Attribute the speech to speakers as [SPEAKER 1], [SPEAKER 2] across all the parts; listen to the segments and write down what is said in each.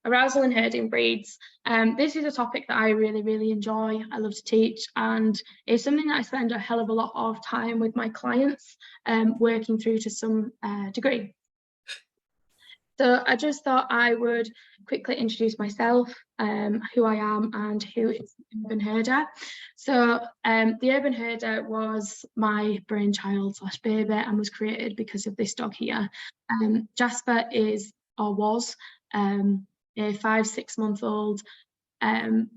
[SPEAKER 1] arousal in herding breeds. This is a topic that I really enjoy. I love to teach, and it's something that I spend a hell of a lot of time with my clients working through to some degree. So I just thought I would quickly introduce myself, who I am and who is the Urban Herder. So the Urban Herder was my brainchild / baby and was created because of this dog here. Jasper is, or was, a 5-6 month old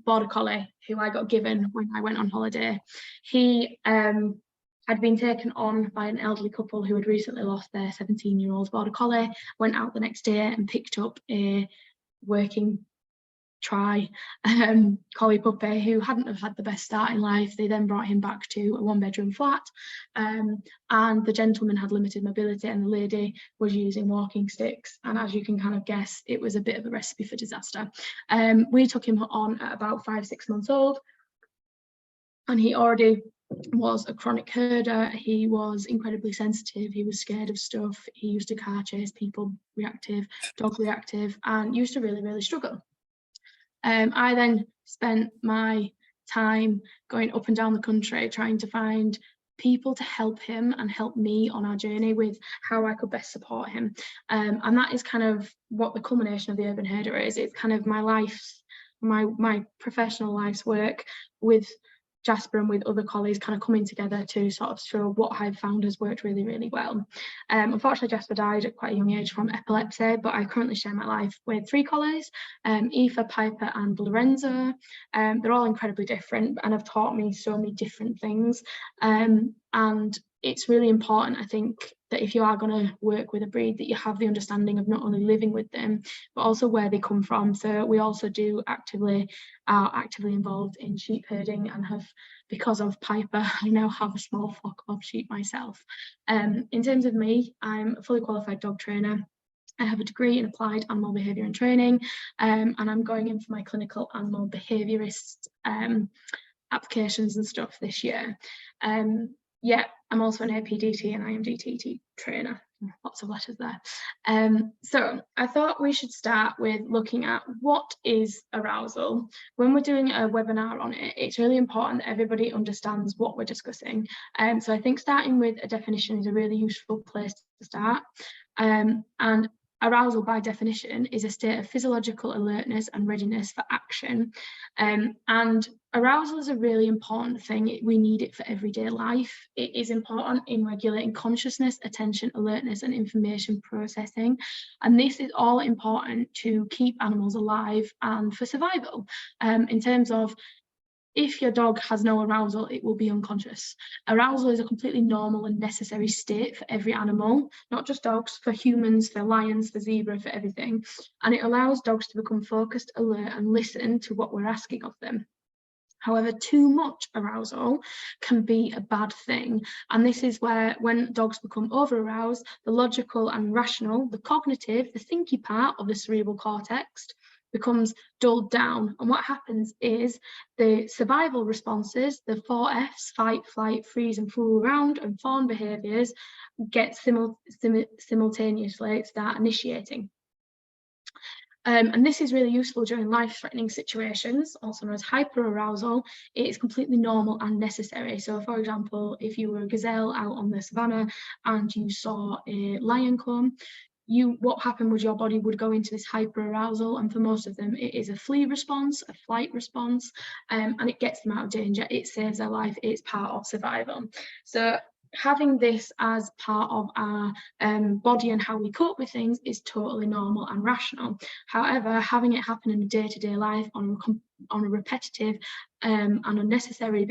[SPEAKER 1] border collie who I got given when I went on holiday. He had been taken on by an elderly couple who had recently lost their 17-year-old border collie, went out the next day and picked up a working collie puppy who hadn't have had the best start in life. They then brought him back to a 1-bedroom flat, and the gentleman had limited mobility and the lady was using walking sticks, and as you can kind of guess, it was a bit of a recipe for disaster. We took him on at about 5-6 months old, and he already was a chronic herder. He was incredibly sensitive, he was scared of stuff, he used to car chase people, reactive, dog reactive, and used to really struggle. I then spent my time going up and down the country trying to find people to help him and help me on our journey with how I could best support him. And that is kind of what the culmination of the Urban Herder is. It's kind of my life's, my professional life's work with Jasper and with other colleagues kind of coming together to sort of show what I've found has worked really well. Unfortunately, Jasper died at quite a young age from epilepsy, but I currently share my life with 3 collies, Aoife, Piper and Lorenzo. They're all incredibly different and have taught me so many different things. And it's really important, I think, that if you are going to work with a breed, that you have the understanding of not only living with them, but also where they come from. So we also are actively involved in sheep herding, and have, because of Piper, I now have a small flock of sheep myself. In terms of me, I'm a fully qualified dog trainer. I have a degree in applied animal behaviour and training, and I'm going in for my clinical animal behaviourist applications and stuff this year. Yeah, I'm also an APDT and IMDT trainer. Lots of letters there. So I thought we should start with looking at what is arousal. When we're doing a webinar on it, it's really important that everybody understands what we're discussing. So I think starting with a definition is a really useful place to start. And arousal, by definition, is a state of physiological alertness and readiness for action. And arousal is a really important thing. We need it for everyday life. It is important in regulating consciousness, attention, alertness, and information processing. And this is all important to keep animals alive and for survival. In terms of, if your dog has no arousal, it will be unconscious. Arousal is a completely normal and necessary state for every animal, not just dogs, for humans, for lions, for zebra, for everything. And it allows dogs to become focused, alert, and listen to what we're asking of them. However, too much arousal can be a bad thing. And this is where, when dogs become over-aroused, the logical and rational, the cognitive, the thinky part of the cerebral cortex becomes dulled down. And what happens is the survival responses, the 4 Fs, fight, flight, freeze and fool around, and fawn behaviours, get simultaneously start initiating. And this is really useful during life-threatening situations, also known as hyperarousal. It is completely normal and necessary. So, for example, if you were a gazelle out on the savannah and you saw a lion come, what happened was your body would go into this hyperarousal, and for most of them it is a flee response, a flight response, and it gets them out of danger. It saves their life. It's part of survival. So having this as part of our body and how we cope with things is totally normal and rational. However, having it happen in a day-to-day life on a repetitive and unnecessary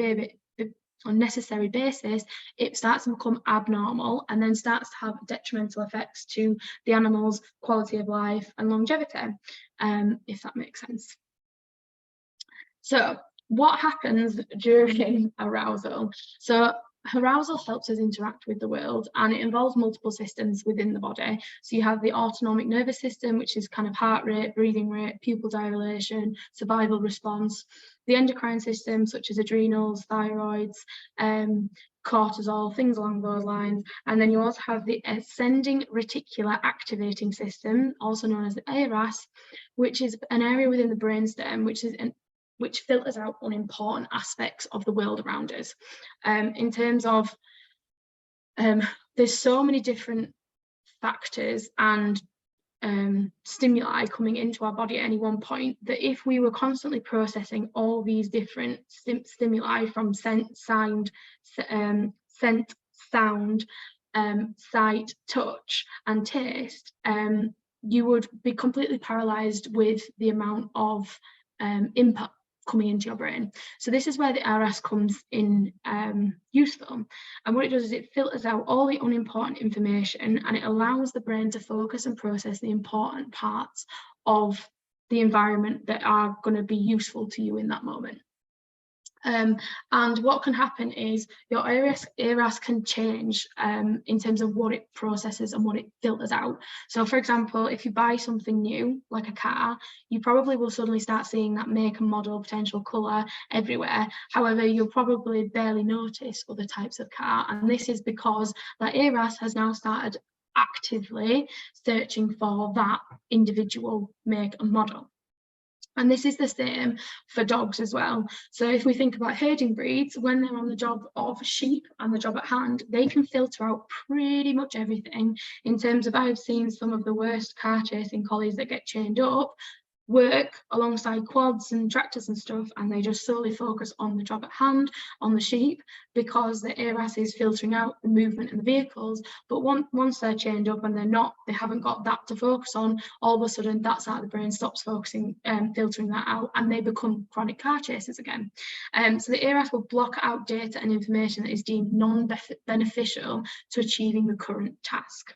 [SPEAKER 1] basis, it starts to become abnormal and then starts to have detrimental effects to the animal's quality of life and longevity, if that makes sense. So what happens during arousal? So Arousal helps us interact with the world, and it involves multiple systems within the body. So you have the autonomic nervous system, which is kind of heart rate, breathing rate, pupil dilation, survival response. The endocrine system, such as adrenals, thyroids, cortisol, things along those lines. And then you also have the ascending reticular activating system, also known as the ARAS, which is an area within the brainstem, which filters out unimportant aspects of the world around us. In terms of, there's so many different factors and stimuli coming into our body at any one point, that if we were constantly processing all these different stimuli from scent, sound, sight, touch, and taste, you would be completely paralyzed with the amount of input coming into your brain. So this is where the RS comes in useful. And what it does is it filters out all the unimportant information, and it allows the brain to focus and process the important parts of the environment that are going to be useful to you in that moment. And what can happen is your ARAS can change in terms of what it processes and what it filters out. So for example, if you buy something new, like a car, you probably will suddenly start seeing that make and model, potential colour everywhere. However, you'll probably barely notice other types of car. And this is because that ARAS has now started actively searching for that individual make and model. And this is the same for dogs as well. So if we think about herding breeds, when they're on the job of sheep and the job at hand, they can filter out pretty much everything. In terms of, I've seen some of the worst car chasing collies that get chained up work alongside quads and tractors and stuff, and they just solely focus on the job at hand, on the sheep, because the ARAS is filtering out the movement in the vehicles. But once they're chained up and they haven't got that to focus on, all of a sudden that side of the brain stops focusing, filtering that out, and they become chronic car chasers again. So the ARAS will block out data and information that is deemed non-beneficial to achieving the current task.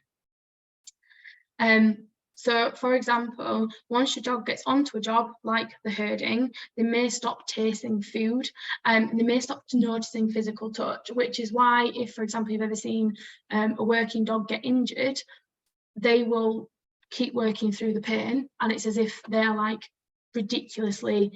[SPEAKER 1] So, for example, once your dog gets onto a job like the herding, they may stop tasting food, and they may stop noticing physical touch, which is why, if, for example, you've ever seen a working dog get injured, they will keep working through the pain, and it's as if they're like ridiculously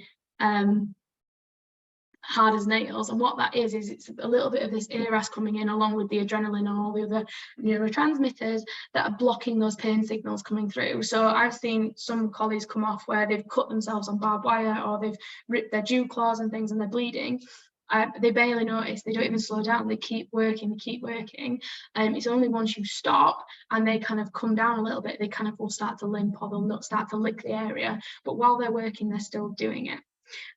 [SPEAKER 1] hard as nails. And what that is it's a little bit of this ARAS coming in along with the adrenaline and all the other neurotransmitters that are blocking those pain signals coming through. So I've seen some collies come off where they've cut themselves on barbed wire, or they've ripped their dew claws and things, and they're bleeding. They barely notice, they don't even slow down, they keep working. It's only once you stop and they kind of come down a little bit, they kind of will start to limp, or they'll not start to lick the area. But while they're working, they're still doing it.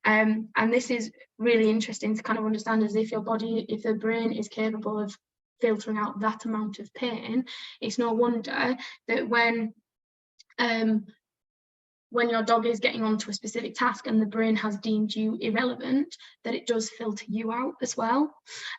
[SPEAKER 1] And this is really interesting to kind of understand, as if if the brain is capable of filtering out that amount of pain, it's no wonder that when your dog is getting onto a specific task and the brain has deemed you irrelevant, that it does filter you out as well.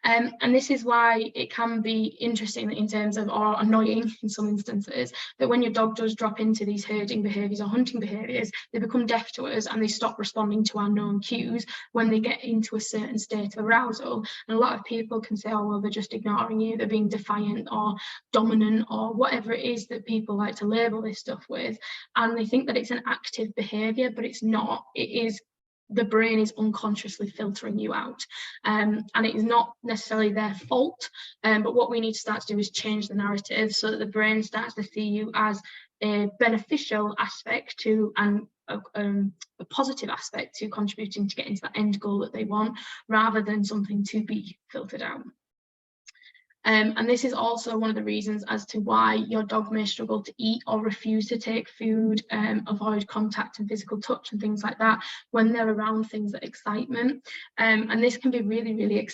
[SPEAKER 1] And this is why it can be interesting in terms of, or annoying in some instances, that when your dog does drop into these herding behaviours or hunting behaviours, they become deaf to us and they stop responding to our known cues when they get into a certain state of arousal. And a lot of people can say, oh, well, they're just ignoring you, they're being defiant or dominant, or whatever it is that people like to label this stuff with. And they think that it's an active behavior, but it's not. It is, the brain is unconsciously filtering you out, and it is not necessarily their fault, but what we need to start to do is change the narrative so that the brain starts to see you as a beneficial aspect to, and a positive aspect to contributing to getting to that end goal that they want, rather than something to be filtered out. And this is also one of the reasons as to why your dog may struggle to eat or refuse to take food, avoid contact and physical touch and things like that when they're around things that excitement. And this can be really, really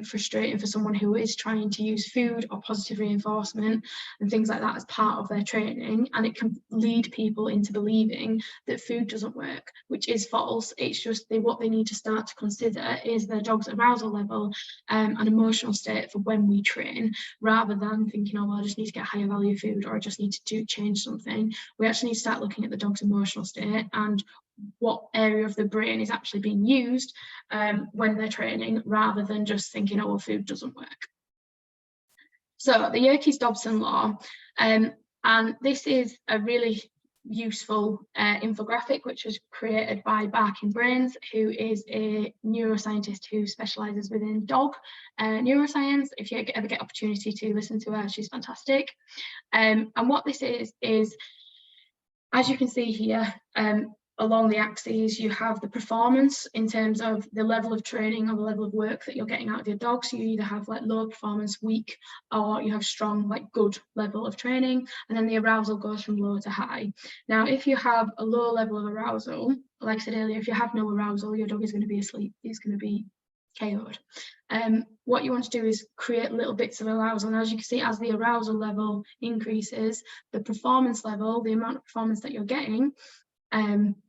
[SPEAKER 1] frustrating for someone who is trying to use food or positive reinforcement and things like that as part of their training. And it can lead people into believing that food doesn't work, which is false. It's just what they need to start to consider is their dog's arousal level and emotional state for when we train, rather than thinking, oh, well, I just need to get higher value food, or I just need to change something. We actually need to start looking at the dog's emotional state and what area of the brain is actually being used when they're training, rather than just thinking, oh, well, food doesn't work. So the Yerkes-Dobson law, and this is a really useful infographic which was created by Barking Brains, who is a neuroscientist who specialises within dog neuroscience. If you ever get opportunity to listen to her, she's fantastic. And what this is, as you can see here, along the axes, you have the performance in terms of the level of training or the level of work that you're getting out of your dog. So you either have like low performance, weak, or you have strong, like good level of training. And then the arousal goes from low to high. Now, if you have a low level of arousal, like I said earlier, if you have no arousal, your dog is going to be asleep. He's going to be KO'd. What you want to do is create little bits of arousal. And as you can see, as the arousal level increases, the performance level, the amount of performance that you're getting,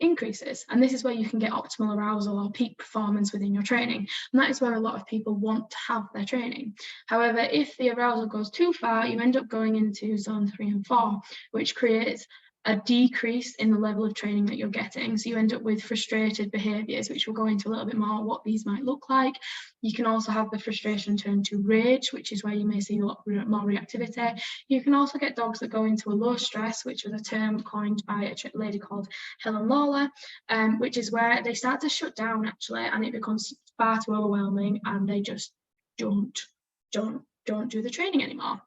[SPEAKER 1] increases. And this is where you can get optimal arousal or peak performance within your training. And that is where a lot of people want to have their training. However, if the arousal goes too far, you end up going into zone 3 and 4, which creates a decrease in the level of training that you're getting. So you end up with frustrated behaviours, which we'll go into a little bit more what these might look like. You can also have the frustration turn to rage, which is where you may see a lot more reactivity. You can also get dogs that go into a low stress, which was a term coined by a lady called Helen Lawler, which is where they start to shut down actually, and it becomes far too overwhelming, and they just don't do the training anymore.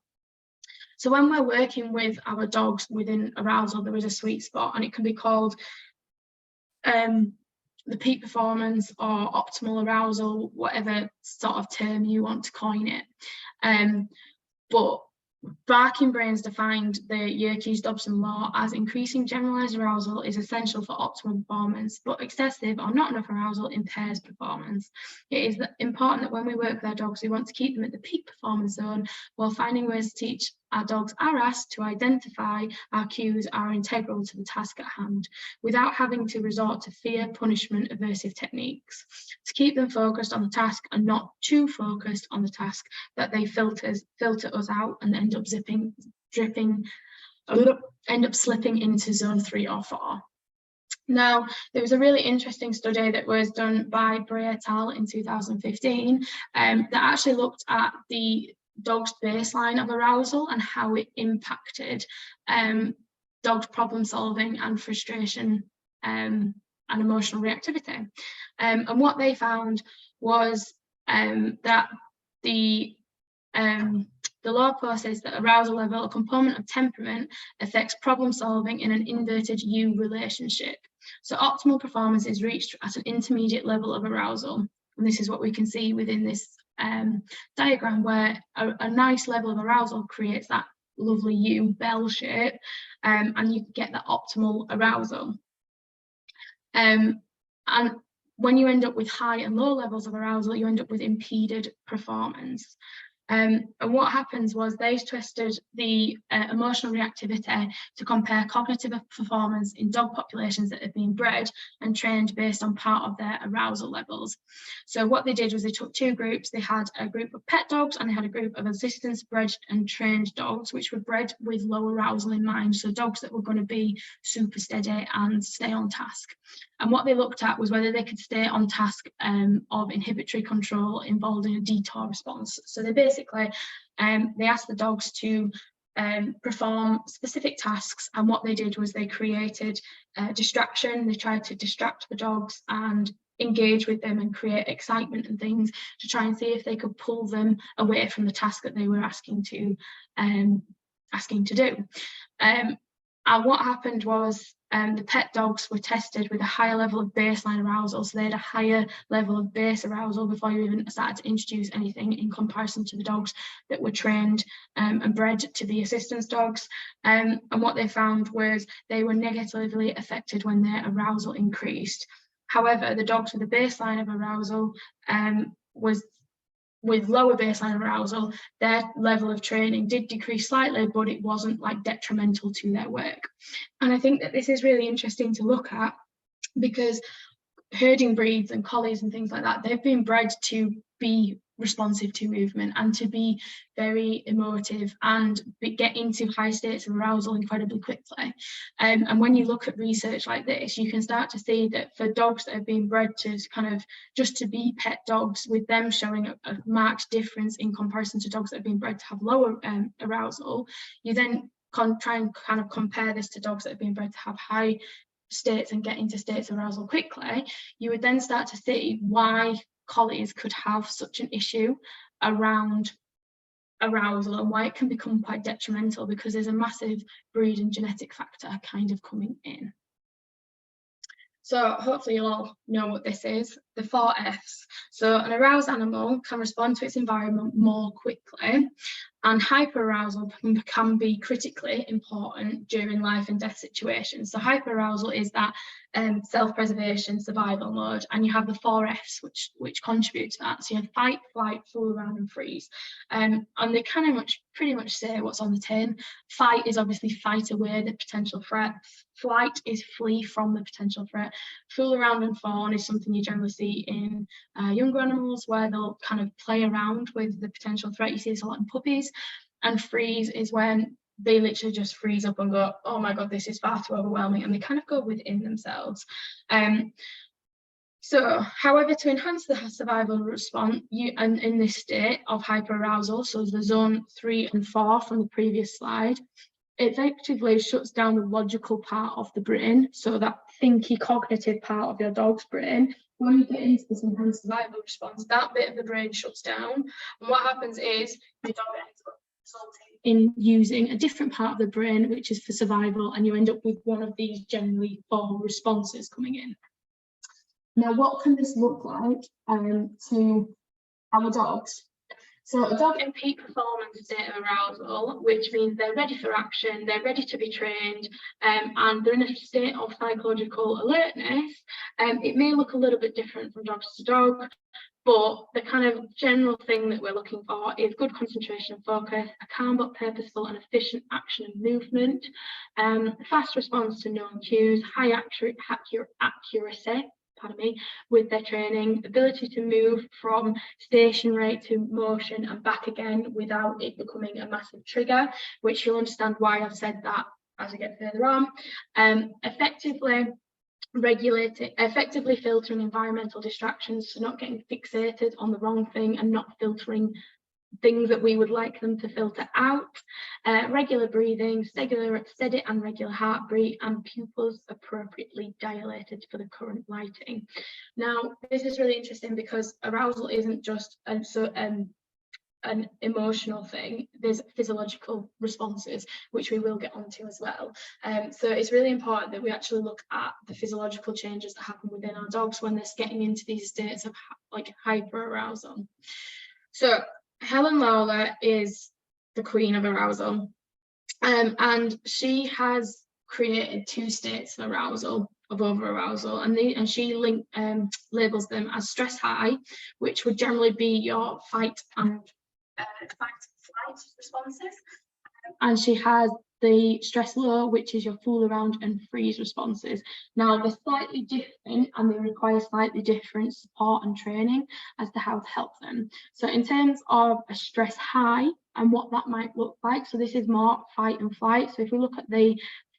[SPEAKER 1] So when we're working with our dogs within arousal, there is a sweet spot, and it can be called the peak performance or optimal arousal, whatever sort of term you want to coin it. But Barking Brains defined the Yerkes-Dobson law as increasing generalised arousal is essential for optimal performance, but excessive or not enough arousal impairs performance. It is important that when we work with our dogs, we want to keep them at the peak performance zone while finding ways to teach our dogs ARAS to identify our cues are integral to the task at hand, without having to resort to fear, punishment, aversive techniques. To keep them focused on the task and not too focused on the task that they filter us out and end up end up slipping into zone 3 or 4. Now, there was a really interesting study that was done by Bray et al. In 2015 that actually looked at the dog's baseline of arousal and how it impacted dog's problem solving and frustration and emotional reactivity. And what they found was that the law poses that arousal level, a component of temperament, affects problem solving in an inverted U relationship. So optimal performance is reached at an intermediate level of arousal. And this is what we can see within this diagram, where a nice level of arousal creates that lovely U bell shape, and you get that optimal arousal. And when you end up with high and low levels of arousal, you end up with impeded performance. And what happens was they tested the emotional reactivity to compare cognitive performance in dog populations that had been bred and trained based on part of their arousal levels. So what they did was they took two groups. They had a group of pet dogs and they had a group of assistance bred and trained dogs, which were bred with low arousal in mind. So dogs that were going to be super steady and stay on task. And what they looked at was whether they could stay on task of inhibitory control involved in a detour response. So they basically they asked the dogs to perform specific tasks, and what they did was they created distraction. They tried to distract the dogs and engage with them and create excitement and things to try and see if they could pull them away from the task that they were asking to do. And what happened was the pet dogs were tested with a higher level of baseline arousal. So they had a higher level of base arousal before you even started to introduce anything, in comparison to the dogs that were trained and bred to be assistance dogs. And what they found was they were negatively affected when their arousal increased. However, the dogs with a baseline of arousal with lower baseline arousal, their level of training did decrease slightly, but it wasn't like detrimental to their work. And I think that this is really interesting to look at, because herding breeds and collies and things like that, they've been bred to be responsive to movement and to be very emotive and get into high states of arousal incredibly quickly. And when you look at research like this, you can start to see that for dogs that have been bred to kind of just to be pet dogs, with them showing a marked difference in comparison to dogs that have been bred to have lower arousal, you then try and kind of compare this to dogs that have been bred to have high states and get into states of arousal quickly. You would then start to see why collies could have such an issue around arousal and why it can become quite detrimental, because there's a massive breed and genetic factor kind of coming in. So hopefully you'll all know what this is, the 4 Fs. So an aroused animal can respond to its environment more quickly, and hyperarousal can be critically important during life and death situations. So hyperarousal is that self-preservation survival mode, and you have the 4 Fs which contribute to that. So you have fight, flight, fool around, and freeze. And they kind of pretty much say what's on the tin. Fight is obviously fight away the potential threat. Flight is flee from the potential threat. Fool around and fawn is something you generally see in younger animals, where they'll kind of play around with the potential threat. You see this a lot in puppies. And freeze is when they literally just freeze up and go, oh my God, this is far too overwhelming, and they kind of go within themselves. So, however, to enhance the survival response, and in this state of hyperarousal, so the zone 3 and 4 from the previous slide, it effectively shuts down the logical part of the brain, so that thinky cognitive part of your dog's brain. When you get into this enhanced survival response, that bit of the brain shuts down, and what happens is your dog ends up resulting in using a different part of the brain, which is for survival, and you end up with one of these generally 4 responses coming in. Now, what can this look like to our dogs? So a dog in peak performance state of arousal, which means they're ready for action, they're ready to be trained, and they're in a state of psychological alertness. It may look a little bit different from dog to dog, but the kind of general thing that we're looking for is good concentration and focus, a calm but purposeful and efficient action and movement, fast response to known cues, high accuracy, with their training, ability to move from stationary to motion and back again without it becoming a massive trigger, which you'll understand why I've said that as we get further on. Effectively filtering environmental distractions, so not getting fixated on the wrong thing and not filtering things that we would like them to filter out, regular breathing, steady and regular heartbeat, and pupils appropriately dilated for the current lighting. Now, this is really interesting because arousal isn't just an emotional thing. There's physiological responses, which we will get onto as well. So it's really important that we actually look at the physiological changes that happen within our dogs when they're getting into these states of like hyperarousal. So Helen Lawler is the queen of arousal, and she has created 2 states of arousal, of over-arousal, and she labels them as stress high, which would generally be your fight and flight responses, and she has the stress low, which is your fool around and freeze responses. Now, they're slightly different and they require slightly different support and training as to how to help them. So in terms of a stress high and what that might look like, so this is more fight and flight. So if we look at the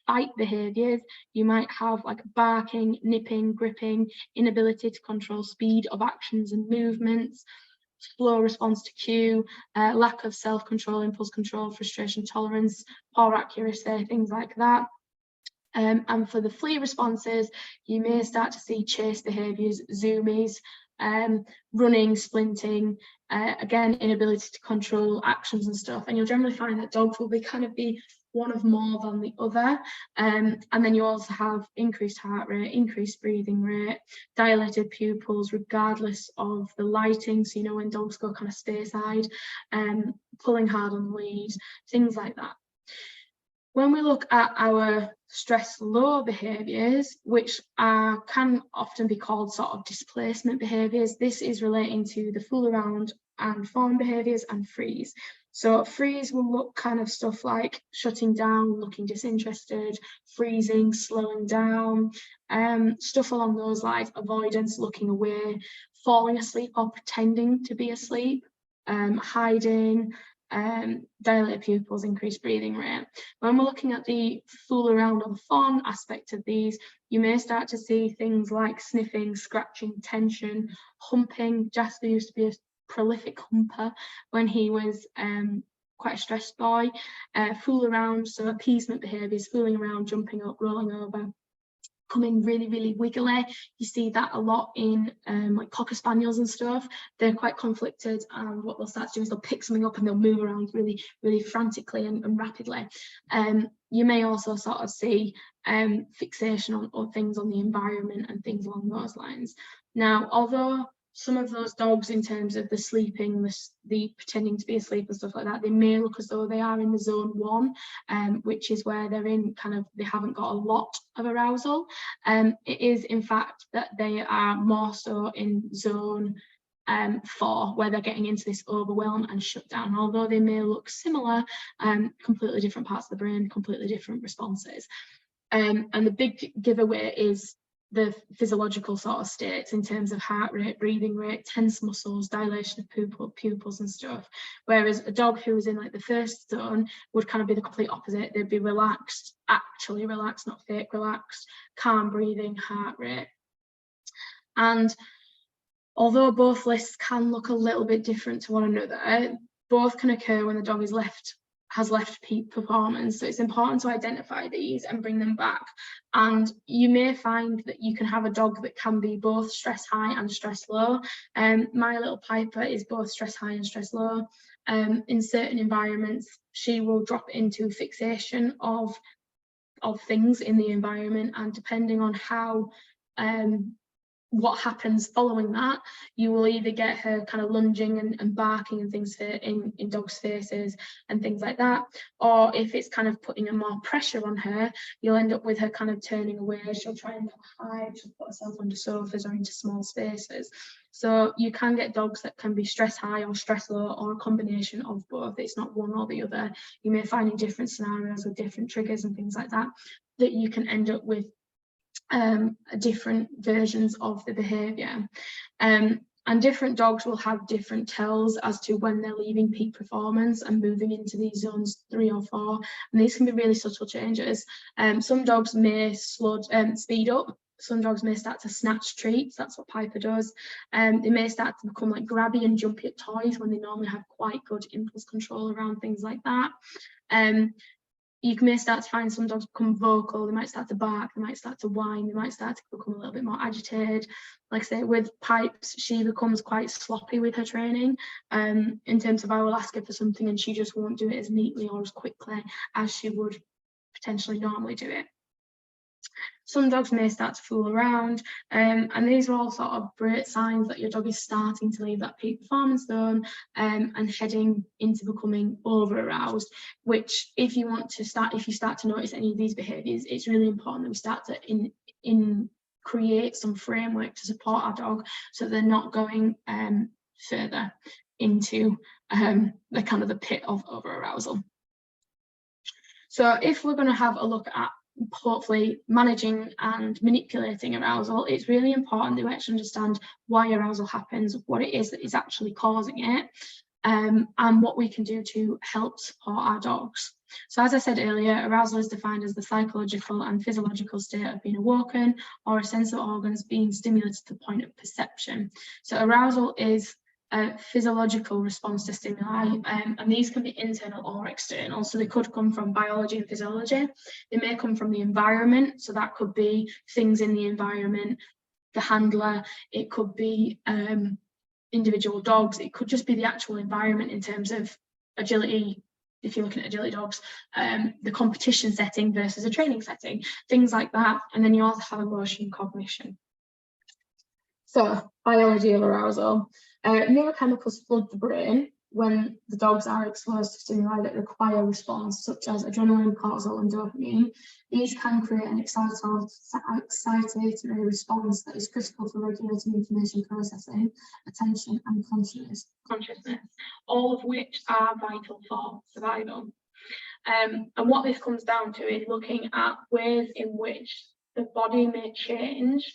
[SPEAKER 1] fight behaviours, you might have like barking, nipping, gripping, inability to control speed of actions and movements, slow response to cue, lack of self-control, impulse control, frustration tolerance, poor accuracy, things like that. And for the flee responses, you may start to see chase behaviours, zoomies, running, splinting, again, inability to control actions and stuff. And you'll generally find that dogs will be one of more than the other. And then you also have increased heart rate, increased breathing rate, dilated pupils regardless of the lighting. So, you know, when dogs go kind of stateside, pulling hard on the lead, things like that. When we look at our stress low behaviours, which can often be called sort of displacement behaviours, this is relating to the fool around and fawn behaviours and freeze. So freeze will look kind of stuff like shutting down, looking disinterested, freezing, slowing down, stuff along those lines, avoidance, looking away, falling asleep or pretending to be asleep. hiding, dilated pupils, increased breathing rate. When we're looking at the fool around or the fawn aspect of these, you may start to see things like sniffing, scratching, tension, humping. Jasper used to be a prolific humper when he was quite a stressed boy. Fool around, so appeasement behaviours, fooling around, jumping up, rolling over, becoming really, really wiggly. You see that a lot in like Cocker Spaniels and stuff. They're quite conflicted, and what they'll start to do is they'll pick something up and they'll move around really, really frantically and rapidly. You may also sort of see fixation on things on the environment and things along those lines. Now, although some of those dogs, in terms of the sleeping, the pretending to be asleep and stuff like that, they may look as though they are in the zone 1, which is where they're in kind of, they haven't got a lot of arousal. It is in fact that they are more so in zone 4, where they're getting into this overwhelm and shutdown. Although they may look similar, completely different parts of the brain, completely different responses. And the big giveaway is the physiological sort of states in terms of heart rate, breathing rate, tense muscles, dilation of pupils and stuff. Whereas a dog who was in like the first zone would kind of be the complete opposite. They'd be relaxed, actually relaxed, not fake relaxed, calm breathing, heart rate. And although both lists can look a little bit different to one another, both can occur when the dog has left peak performance. So it's important to identify these and bring them back. And you may find that you can have a dog that can be both stress high and stress low. My little Piper is both stress high and stress low. In certain environments, she will drop into fixation of things in the environment, and depending on how what happens following that, you will either get her kind of lunging and barking and things in dogs' faces and things like that, or if it's kind of putting a more pressure on her, you'll end up with her kind of turning away. She'll try and hide, she'll put herself under sofas or into small spaces. So you can get dogs that can be stress high or stress low, or a combination of both. It's not one or the other. You may find in different scenarios with different triggers and things like that, that you can end up with different versions of the behaviour. And different dogs will have different tells as to when they're leaving peak performance and moving into these zones 3 or 4. And these can be really subtle changes. Some dogs may speed up. Some dogs may start to snatch treats. That's what Piper does. They may start to become like grabby and jumpy at toys when they normally have quite good impulse control around things like that. You may start to find some dogs become vocal. They might start to bark, they might start to whine, they might start to become a little bit more agitated. Like I say, with Pipes, she becomes quite sloppy with her training, in terms of I will ask her for something and she just won't do it as neatly or as quickly as she would potentially normally do it. Some dogs may start to fool around, and these are all sort of great signs that your dog is starting to leave that peak performance zone and heading into becoming over aroused, which if you start to notice any of these behaviours, it's really important that we start to create some framework to support our dog so they're not going further into the kind of the pit of over arousal. So if we're going to have a look at hopefully managing and manipulating arousal, it's really important that we actually understand why arousal happens, what it is that is actually causing it, and what we can do to help support our dogs. So as I said earlier, arousal is defined as the psychological and physiological state of being awoken or a sense of organs being stimulated to the point of perception. So arousal is a physiological response to stimuli, and these can be internal or external. So they could come from biology and physiology. They may come from the environment. So that could be things in the environment, the handler. It could be individual dogs. It could just be the actual environment in terms of agility. If you're looking at agility dogs, the competition setting versus a training setting, things like that. And then you also have emotion and cognition. So biology of arousal. Neurochemicals flood the brain when the dogs are exposed to stimuli that require response, such as adrenaline, cortisol, and dopamine. These can create an excitatory response that is critical for regulating information processing, attention, and consciousness, all of which are vital for survival. And what this comes down to is looking at ways in which the body may change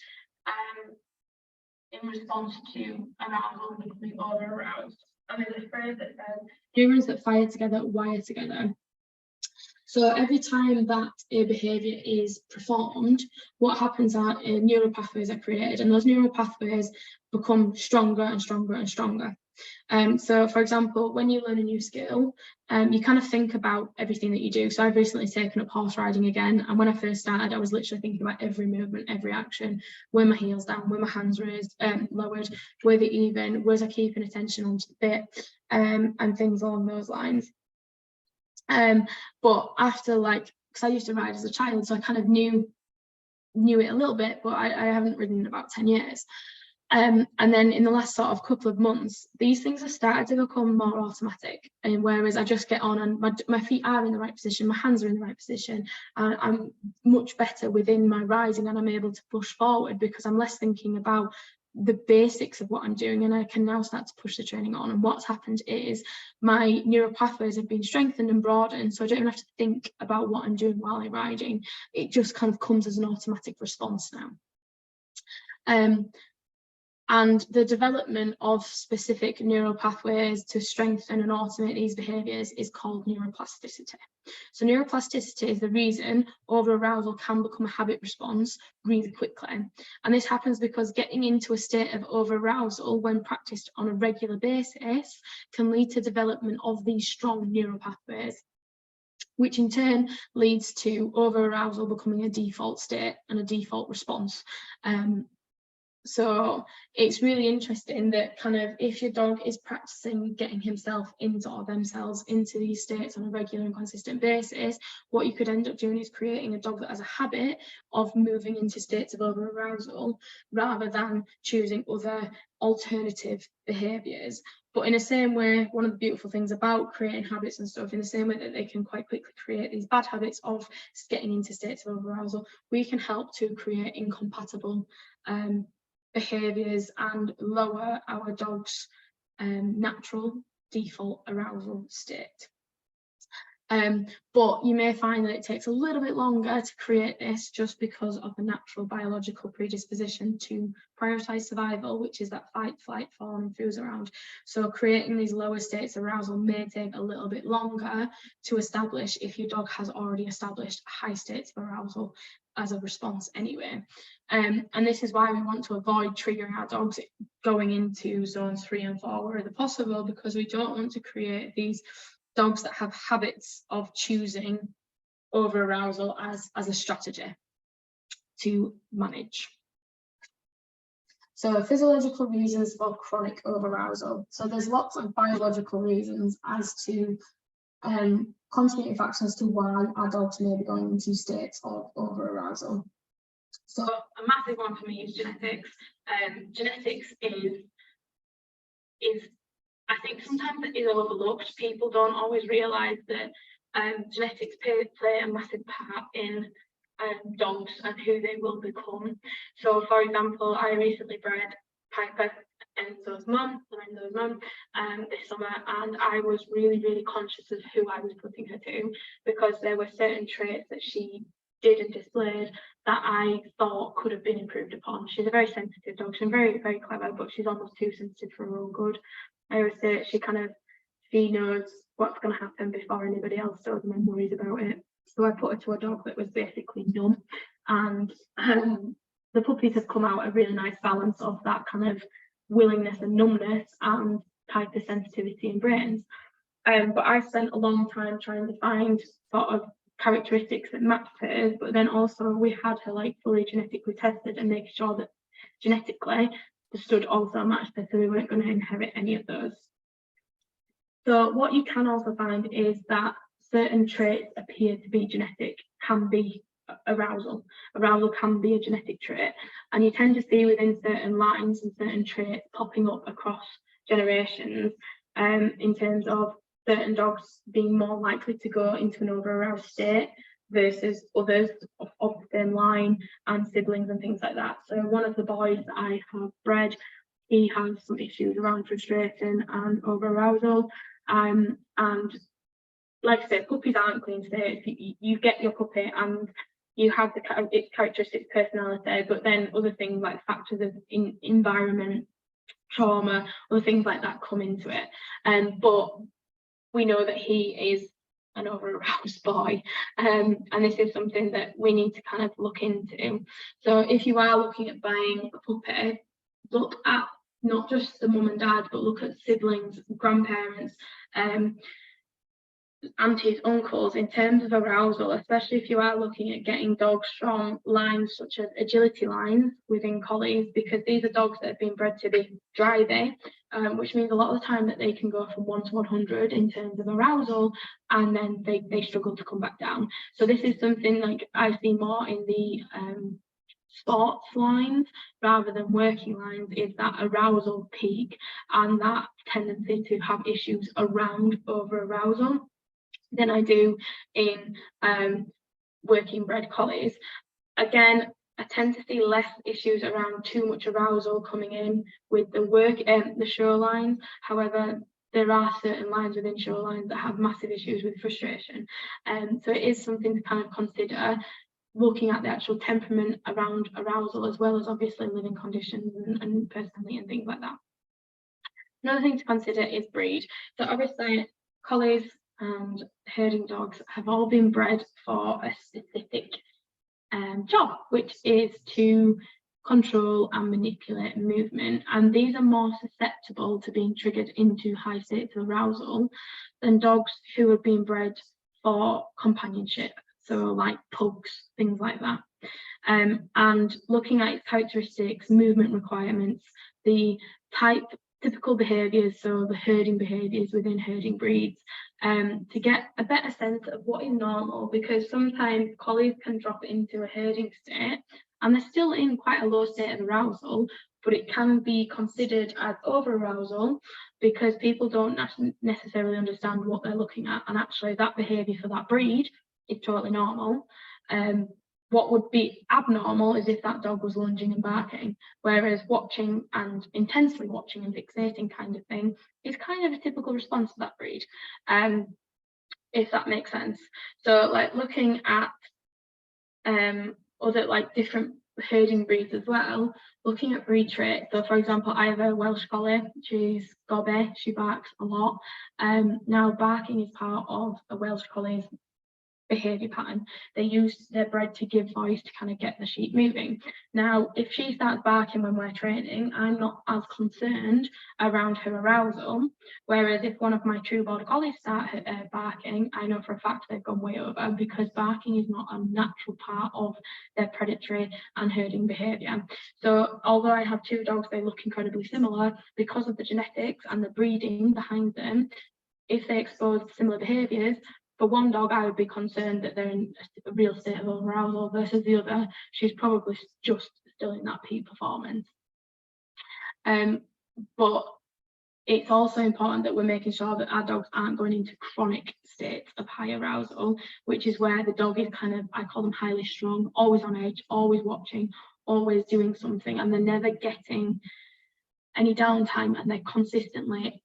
[SPEAKER 1] in response to arousal and becoming over aroused. And there's a phrase that says, neurons that fire together wire together. So every time that a behaviour is performed, what happens are neural pathways are created, and those neural pathways become stronger and stronger and stronger. So, for example, when you learn a new skill, you kind of think about everything that you do. So I've recently taken up horse riding again, and when I first started, I was literally thinking about every movement, every action. Were my heels down? Were my hands raised, lowered? Were they even? Was I keeping attention onto the bit? And things along those lines. But after, like, because I used to ride as a child, so I kind of knew it a little bit, but I haven't ridden in about 10 years. And then in the last sort of couple of months, these things have started to become more automatic. And whereas I just get on and my feet are in the right position, my hands are in the right position, and I'm much better within my riding, and I'm able to push forward because I'm less thinking about the basics of what I'm doing, and I can now start to push the training on. And what's happened is my neural pathways have been strengthened and broadened, so I don't even have to think about what I'm doing while I'm riding. It just kind of comes as an automatic response now. And the development of specific neural pathways to strengthen and automate these behaviours is called neuroplasticity. So neuroplasticity is the reason over-arousal can become a habit response really quickly. And this happens because getting into a state of over-arousal when practiced on a regular basis can lead to development of these strong neural pathways, which in turn leads to over-arousal becoming a default state and a default response. So it's really interesting that kind of if your dog is practicing getting himself into or themselves into these states on a regular and consistent basis, what you could end up doing is creating a dog that has a habit of moving into states of over-arousal rather than choosing other alternative behaviours. But in the same way, one of the beautiful things about creating habits and stuff, in the same way that they can quite quickly create these bad habits of getting into states of over-arousal, we can help to create incompatible behaviours and lower our dog's natural default arousal state. But you may find that it takes a little bit longer to create this just because of the natural biological predisposition to prioritise survival, which is that fight, flight, fawn and freeze around. So creating these lower states of arousal may take a little bit longer to establish if your dog has already established high states of arousal as a response anyway. And this is why we want to avoid triggering our dogs going into zones 3 and 4 wherever possible, because we don't want to create these dogs that have habits of choosing over arousal as a strategy to manage. So physiological reasons for chronic over arousal. So there's lots of biological reasons as to contributing factors to why our dogs may be going into states of over arousal. So a massive one for me is genetics. Genetics is I think sometimes it is overlooked. People don't always realise that genetics play a massive part in dogs and who they will become. So, for example, I recently bred Piper, Enzo's mum, Lorenzo's mum, this summer, and I was really, really conscious of who I was putting her to, because there were certain traits that she did and displayed that I thought could have been improved upon. She's a very sensitive dog. She's very, very clever, but she's almost too sensitive for her own good. I always say she knows what's going to happen before anybody else does and then worries about it. So I put her to a dog that was basically numb, and the puppies have come out a really nice balance of that kind of willingness and numbness and hypersensitivity in brains. But I spent a long time trying to find sort of characteristics that matched hers, but then also we had her like fully genetically tested and making sure that genetically the stud also matched her, so we weren't going to inherit any of those. So what you can also find is that certain traits appear to be genetic, can be arousal. Arousal can be a genetic trait, and you tend to see within certain lines and certain traits popping up across generations in terms of certain dogs being more likely to go into an over-aroused state versus others of the same line and siblings and things like that. So one of the boys that I have bred, he has some issues around frustration and over-arousal. And like I said, puppies aren't clean states. You get your puppy and you have its characteristics, personality, but then other things like factors of environment trauma, or things like that come into it. But we know that he is an over-aroused boy, and this is something that we need to kind of look into. So if you are looking at buying a puppy, look at not just the mum and dad, but look at siblings, grandparents, aunties, uncles, in terms of arousal, especially if you are looking at getting dogs from lines such as agility lines within collies, because these are dogs that have been bred to be driving, which means a lot of the time that they can go from 1 to 100 in terms of arousal, and then they struggle to come back down. So this is something like I see more in the sports lines rather than working lines, is that arousal peak and that tendency to have issues around over arousal than I do in working bred collies. Again, I tend to see less issues around too much arousal coming in with the show lines. However, there are certain lines within show lines that have massive issues with frustration. So it is something to kind of consider, looking at the actual temperament around arousal, as well as obviously living conditions and personality and things like that. Another thing to consider is breed. So obviously collies and herding dogs have all been bred for a specific job, which is to control and manipulate movement, and these are more susceptible to being triggered into high states of arousal than dogs who have been bred for companionship, so like pugs, things like that. And looking at its characteristics, movement requirements, the typical behaviours, so the herding behaviours within herding breeds, to get a better sense of what is normal, because sometimes collies can drop into a herding state and they're still in quite a low state of arousal, but it can be considered as over arousal because people don't necessarily understand what they're looking at, and actually that behaviour for that breed is totally normal. What would be abnormal is if that dog was lunging and barking, whereas watching and intensely watching and fixating kind of thing is kind of a typical response to that breed, if that makes sense. So like looking at other like different herding breeds as well, looking at breed traits. So for example, I have a Welsh collie, she's gobby, she barks a lot. Now barking is part of a Welsh collie's behaviour pattern. They're bred to give voice to kind of get the sheep moving. Now, if she starts barking when we're training, I'm not as concerned around her arousal. Whereas if one of my true border collies start barking, I know for a fact they've gone way over, because barking is not a natural part of their predatory and herding behaviour. So although I have two dogs, they look incredibly similar because of the genetics and the breeding behind them. If they expose similar behaviours, for one dog, I would be concerned that they're in a real state of arousal, versus the other, she's probably just still in that peak performance. But it's also important that we're making sure that our dogs aren't going into chronic states of high arousal, which is where the dog is kind of, I call them highly strung, always on edge, always watching, always doing something, and they're never getting any downtime, and they're consistently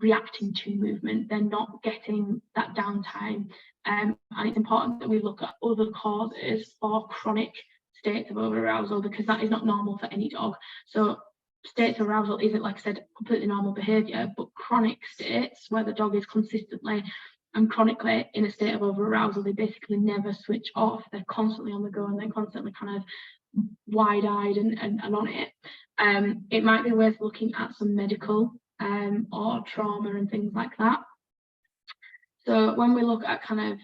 [SPEAKER 1] reacting to movement. They're not getting that downtime, and it's important that we look at other causes for chronic states of over-arousal, because that is not normal for any dog. So states of arousal isn't, like I said, completely normal behaviour, but chronic states where the dog is consistently and chronically in a state of over-arousal, they basically never switch off. They're constantly on the go and they're constantly kind of wide-eyed and on it. It might be worth looking at some medical or trauma and things like that. So when we look at kind of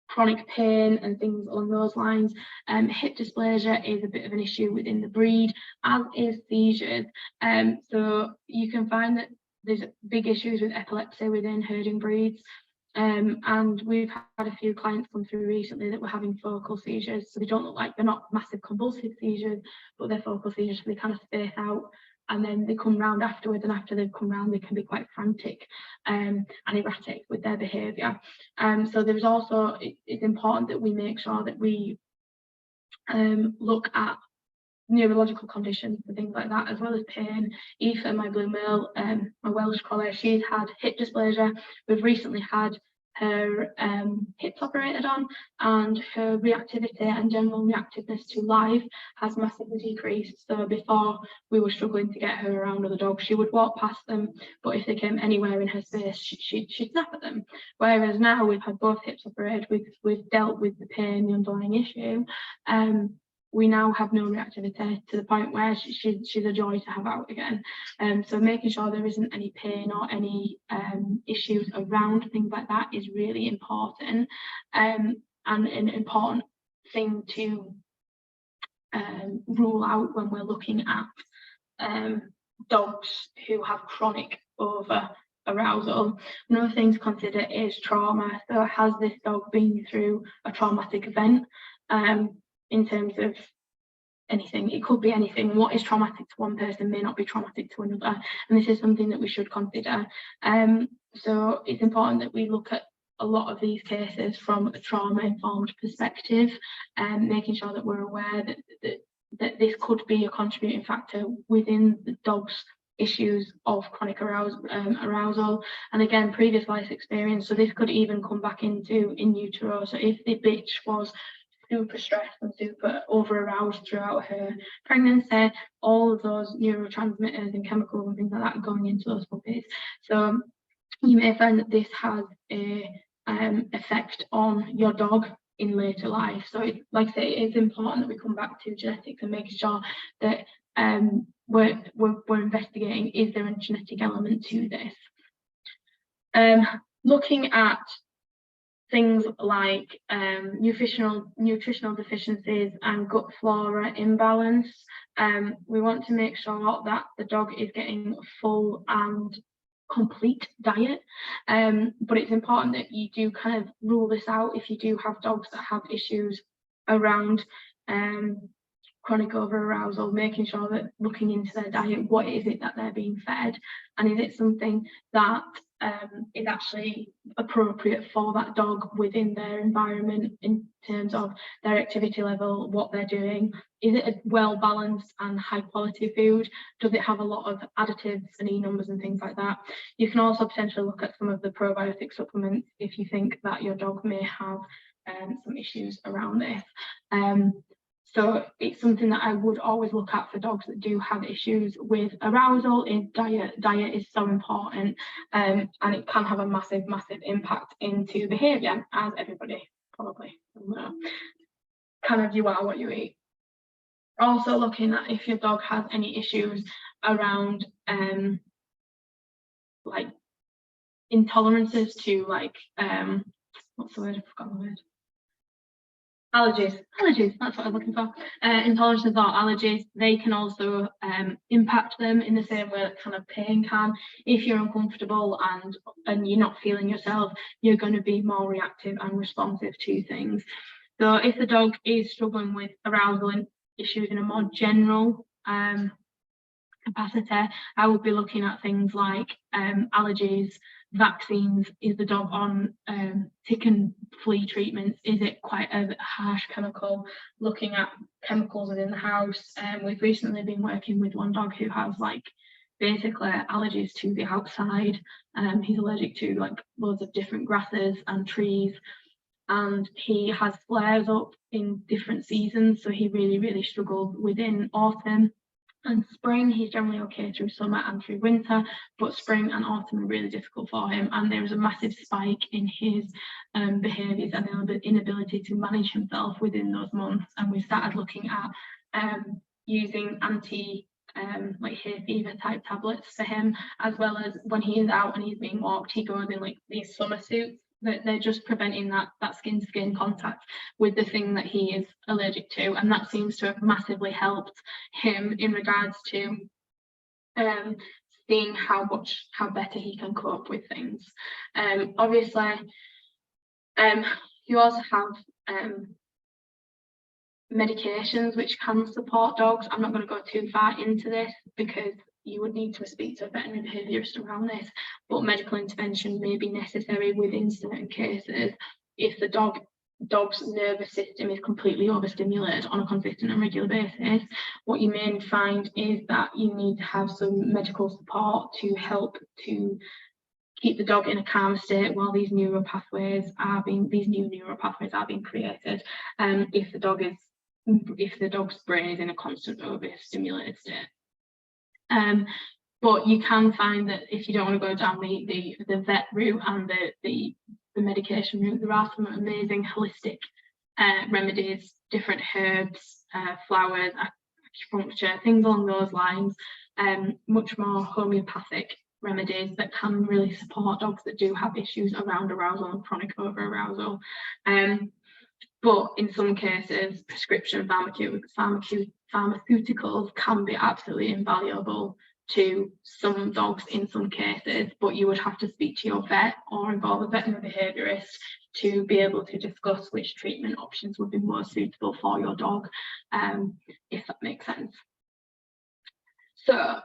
[SPEAKER 1] chronic pain and things along those lines, hip dysplasia is a bit of an issue within the breed, as is seizures. So you can find that there's big issues with epilepsy within herding breeds. And we've had a few clients come through recently that were having focal seizures. So they don't look like, they're not massive convulsive seizures, but they're focal seizures, so they kind of space out and then they come round afterwards, and after they've come round they can be quite frantic and erratic with their behaviour. So there's also, it's important that we make sure that we look at neurological conditions and things like that, as well as pain. Aoife, my blue male, my Welsh collie, she's had hip dysplasia. We've recently had her hips operated on, and her reactivity and general reactiveness to life has massively decreased. So before, we were struggling to get her around other dogs. She would walk past them, but if they came anywhere in her space, she'd snap at them. Whereas now we've had both hips operated, we've dealt with the pain, the underlying issue, we now have no reactivity to the point where she's a joy to have out again. So making sure there isn't any pain or any issues around things like that is really important, and an important thing to rule out when we're looking at dogs who have chronic over arousal. Another thing to consider is trauma. So has this dog been through a traumatic event? In terms of anything, it could be anything. What is traumatic to one person may not be traumatic to another, and this is something that we should consider. So it's important that we look at a lot of these cases from a trauma-informed perspective, and making sure that we're aware that this could be a contributing factor within the dog's issues of chronic arousal, and again, previous life experience. So this could even come back into in utero. So if the bitch was super stressed and super over aroused throughout her pregnancy, all of those neurotransmitters and chemicals and things like that are going into those puppies. So you may find that this has a effect on your dog in later life. So like I say, it's important that we come back to genetics and make sure that we're investigating, is there a genetic element to this. Looking at things like nutritional deficiencies and gut flora imbalance, we want to make sure that the dog is getting a full and complete diet, but it's important that you do kind of rule this out if you do have dogs that have issues around chronic over-arousal, making sure that looking into their diet, what is it that they're being fed, and is it something that is actually appropriate for that dog within their environment in terms of their activity level, what they're doing. Is it a well balanced and high quality food? Does it have a lot of additives and E-numbers and things like that? You can also potentially look at some of the probiotic supplements if you think that your dog may have some issues around this. So it's something that I would always look at for dogs that do have issues with arousal. Is diet. Diet is so important, and it can have a massive impact into behaviour, as everybody probably know. Kind of you are what you eat. Also looking at if your dog has any issues around like intolerances to like what's the word? I forgot the word. Allergies, that's what I'm looking for. Intolerances or allergies, they can also impact them in the same way that kind of pain can. If you're uncomfortable and you're not feeling yourself, you're going to be more reactive and responsive to things. So if the dog is struggling with arousal issues in a more general capacity, I would be looking at things like allergies, vaccines. Is the dog on tick and flea treatments? Is it quite a harsh chemical? Looking at chemicals within the house. We've recently been working with one dog who has like basically allergies to the outside. He's allergic to like loads of different grasses and trees, and he has flares up in different seasons. So he really struggled within autumn and spring. He's generally okay through summer and through winter, but spring and autumn are really difficult for him, and there was a massive spike in his behaviours and inability to manage himself within those months. And we started looking at using like hay fever type tablets for him, as well as when he is out and he's being walked, he goes in like these summer suits that they're just preventing that skin-to-skin contact with the thing that he is allergic to, and that seems to have massively helped him in regards to seeing how better he can cope with things. Obviously, you also have medications which can support dogs. I'm not going to go too far into this because you would need to speak to a veterinary behaviourist around this, but medical intervention may be necessary within certain cases if the dog's nervous system is completely overstimulated on a consistent and regular basis. What you may find is that you need to have some medical support to help to keep the dog in a calm state while these new neural pathways are being created. If the dog's brain is in a constant overstimulated state. But you can find that if you don't want to go down the vet route and the medication route, there are some amazing holistic remedies, different herbs, flowers, acupuncture, things along those lines, much more homeopathic remedies that can really support dogs that do have issues around arousal and chronic over-arousal. But in some cases, prescription pharmaceuticals can be absolutely invaluable to some dogs in some cases, but you would have to speak to your vet or involve a veterinary behaviourist to be able to discuss which treatment options would be more suitable for your dog, if that makes sense. So,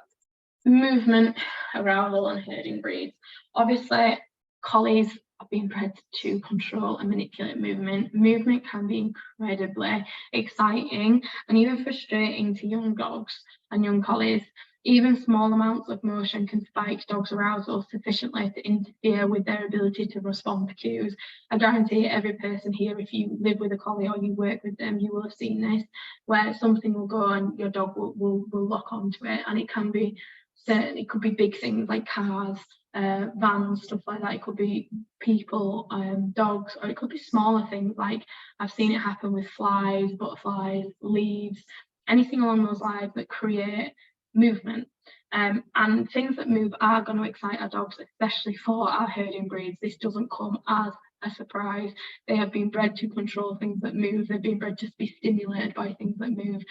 [SPEAKER 1] movement, arousal and herding breeds. Obviously, collies have been bred to control and manipulate movement. Movement can be incredibly exciting and even frustrating to young dogs and young collies. Even small amounts of motion can spike dogs' arousal sufficiently to interfere with their ability to respond to cues. I guarantee every person here, if you live with a collie or you work with them, you will have seen this, where something will go and your dog will lock onto it, and it can be certain, it could be big things like cars, vans, stuff like that. It could be people, dogs, or it could be smaller things like I've seen it happen with flies, butterflies, leaves, anything along those lines that create movement. And things that move are going to excite our dogs, especially for our herding breeds. This doesn't come as a surprise. They have been bred to control things that move. They've been bred to be stimulated by things that move.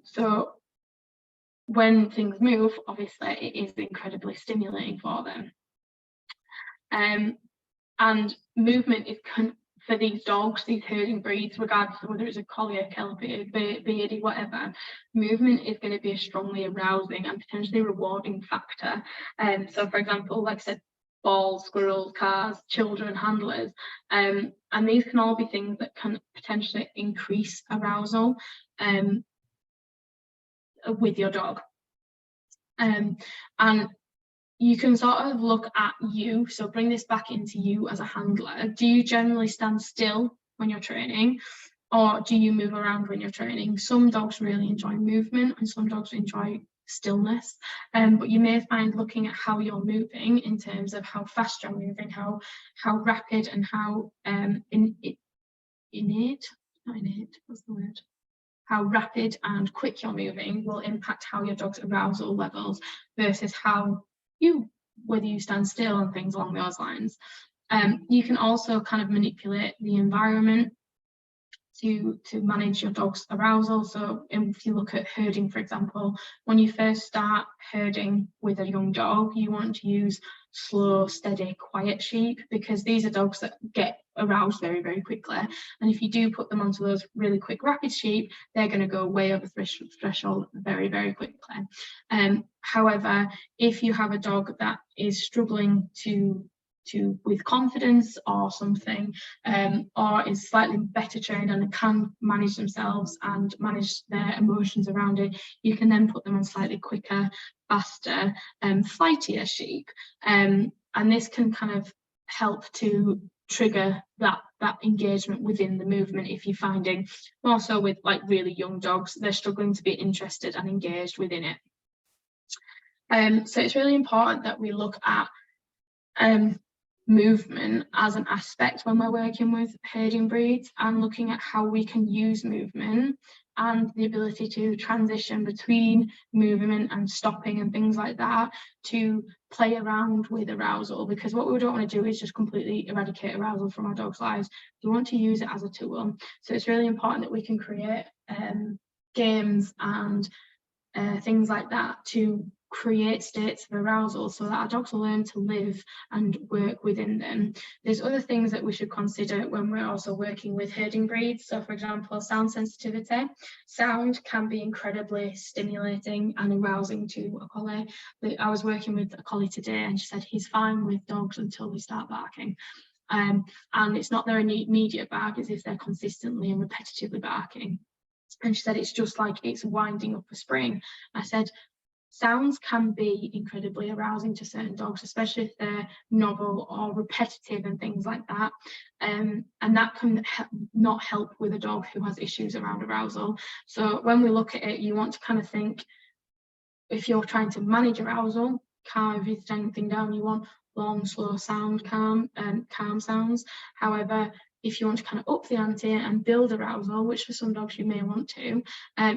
[SPEAKER 1] So when things move, obviously it is incredibly stimulating for them. And movement is for these dogs, these herding breeds, regardless of whether it's a collie, a kelpie, a beardie, whatever, movement is going to be a strongly arousing and potentially rewarding factor. So, for example, like I said, balls, squirrels, cars, children, handlers, and these can all be things that can potentially increase arousal with your dog. And you can sort of look at you, so bring this back into you as a handler. Do you generally stand still when you're training, or do you move around when you're training? Some dogs really enjoy movement and some dogs enjoy stillness, but you may find looking at how you're moving in terms of how fast you're moving, how rapid and how how rapid and quick you're moving will impact how your dog's arousal levels versus whether you stand still and things along those lines. You can also kind of manipulate the environment to manage your dog's arousal. So if you look at herding, for example, when you first start herding with a young dog, you want to use slow, steady, quiet sheep, because these are dogs that get aroused very, very quickly. And if you do put them onto those really quick, rapid sheep, they're going to go way over threshold very, very quickly. However, if you have a dog that is struggling with confidence or something, or is slightly better trained and can manage themselves and manage their emotions around it, you can then put them on slightly quicker, faster, flightier sheep, and this can kind of help to trigger that engagement within the movement. If you're finding more so with like really young dogs, they're struggling to be interested and engaged within it. So it's really important that we look at movement as an aspect when we're working with herding breeds, and looking at how we can use movement and the ability to transition between movement and stopping and things like that to play around with arousal, because what we don't want to do is just completely eradicate arousal from our dogs' lives. We want to use it as a tool. So it's really important that we can create games and things like that to create states of arousal so that our dogs will learn to live and work within them. There's other things that we should consider when we're also working with herding breeds. So, for example, sound sensitivity. Sound can be incredibly stimulating and arousing to a collie. I was working with a collie today and she said he's fine with dogs until they start barking. And it's not their immediate bark, it's if they're consistently and repetitively barking. And she said it's just like it's winding up a spring. I said, Sounds can be incredibly arousing to certain dogs, especially if they're novel or repetitive and things like that. And that can not help with a dog who has issues around arousal. So when we look at it, you want to kind of think, if you're trying to manage arousal, calm everything down, you want long, slow sound, calm sounds. However, if you want to kind of up the ante and build arousal, which for some dogs you may want to,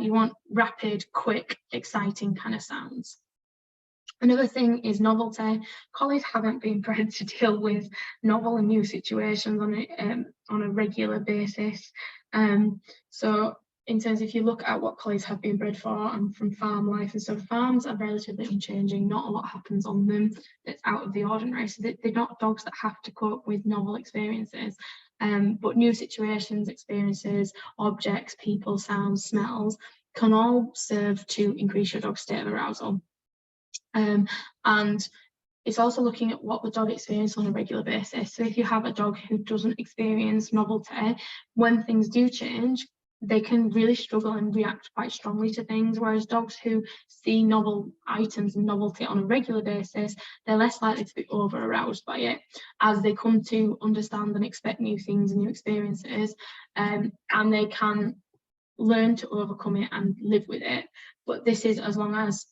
[SPEAKER 1] you want rapid, quick, exciting kind of sounds. Another thing is novelty. Collies haven't been bred to deal with novel and new situations on a regular basis. So in terms of, if you look at what collies have been bred for and from farm life and stuff, farms are relatively unchanging. Not a lot happens on them that's out of the ordinary. So they're not dogs that have to cope with novel experiences. But new situations, experiences, objects, people, sounds, smells can all serve to increase your dog's state of arousal. And it's also looking at what the dog experiences on a regular basis. So if you have a dog who doesn't experience novelty, when things do change, they can really struggle and react quite strongly to things, whereas dogs who see novel items and novelty on a regular basis, they're less likely to be over aroused by it as they come to understand and expect new things and new experiences, and they can learn to overcome it and live with it. But this is as long as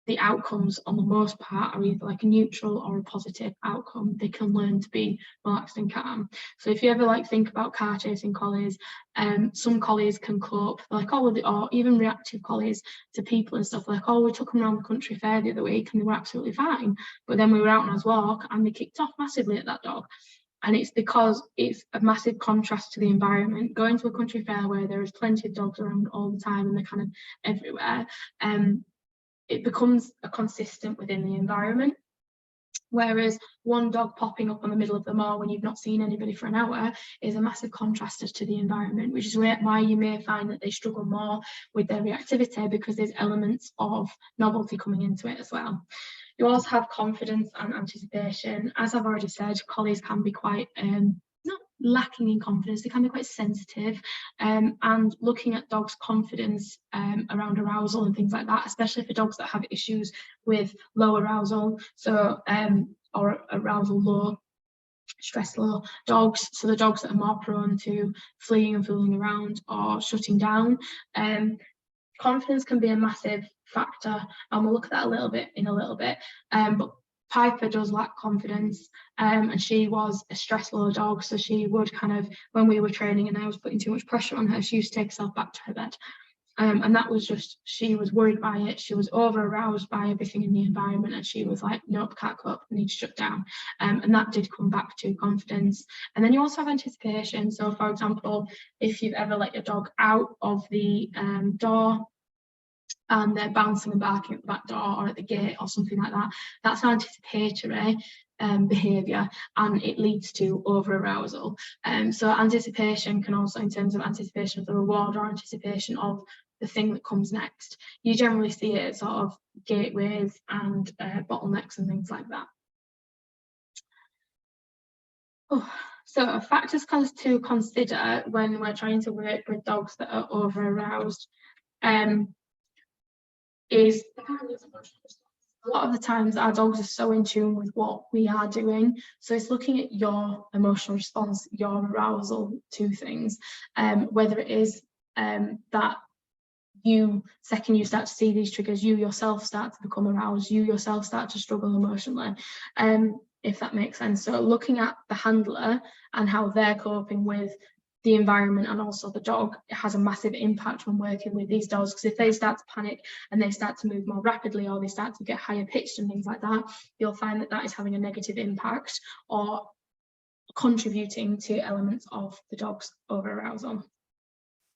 [SPEAKER 1] the outcomes on the most part are either like a neutral or a positive outcome, they can learn to be relaxed and calm. So if you ever like think about car chasing collies, some collies can cope, like or even reactive collies to people and stuff, like, oh, we took them around the country fair the other week and they were absolutely fine, but then we were out on our walk and they kicked off massively at that dog. And it's because it's a massive contrast to the environment. Going to a country fair where there is plenty of dogs around all the time and they're kind of everywhere, it becomes a consistent within the environment. Whereas one dog popping up on the middle of the moor when you've not seen anybody for an hour is a massive contrast to the environment, which is why you may find that they struggle more with their reactivity, because there's elements of novelty coming into it as well. You also have confidence and anticipation. As I've already said, collies can be quite not lacking in confidence, they can be quite sensitive, and looking at dogs' confidence around arousal and things like that, especially for dogs that have issues with low arousal, so or arousal low, stress low dogs, so the dogs that are more prone to fleeing and fooling around or shutting down, confidence can be a massive factor, and we'll look at that in a little bit. But Piper does lack confidence, and she was a stress low dog, so she would kind of, when we were training and I was putting too much pressure on her, she used to take herself back to her bed. And that was just, she was worried by it, she was over aroused by everything in the environment, and she was like, nope, can't cope, I need to shut down. And that did come back to confidence. And then you also have anticipation. So for example, if you've ever let your dog out of the door and they're bouncing and barking at the back door or at the gate or something like that, that's anticipatory behaviour, and it leads to over arousal. So anticipation can also, in terms of anticipation of the reward or anticipation of the thing that comes next, you generally see it as sort of gateways and bottlenecks and things like that. So factors to consider when we're trying to work with dogs that are over aroused is a lot of the times our dogs are so in tune with what we are doing. So it's looking at your emotional response, your arousal to things, whether it is that second you start to see these triggers, you yourself start to become aroused, you yourself start to struggle emotionally, if that makes sense. So looking at the handler and how they're coping with the environment and also the dog, it has a massive impact when working with these dogs, because if they start to panic and they start to move more rapidly or they start to get higher pitched and things like that, you'll find that is having a negative impact or contributing to elements of the dog's over arousal.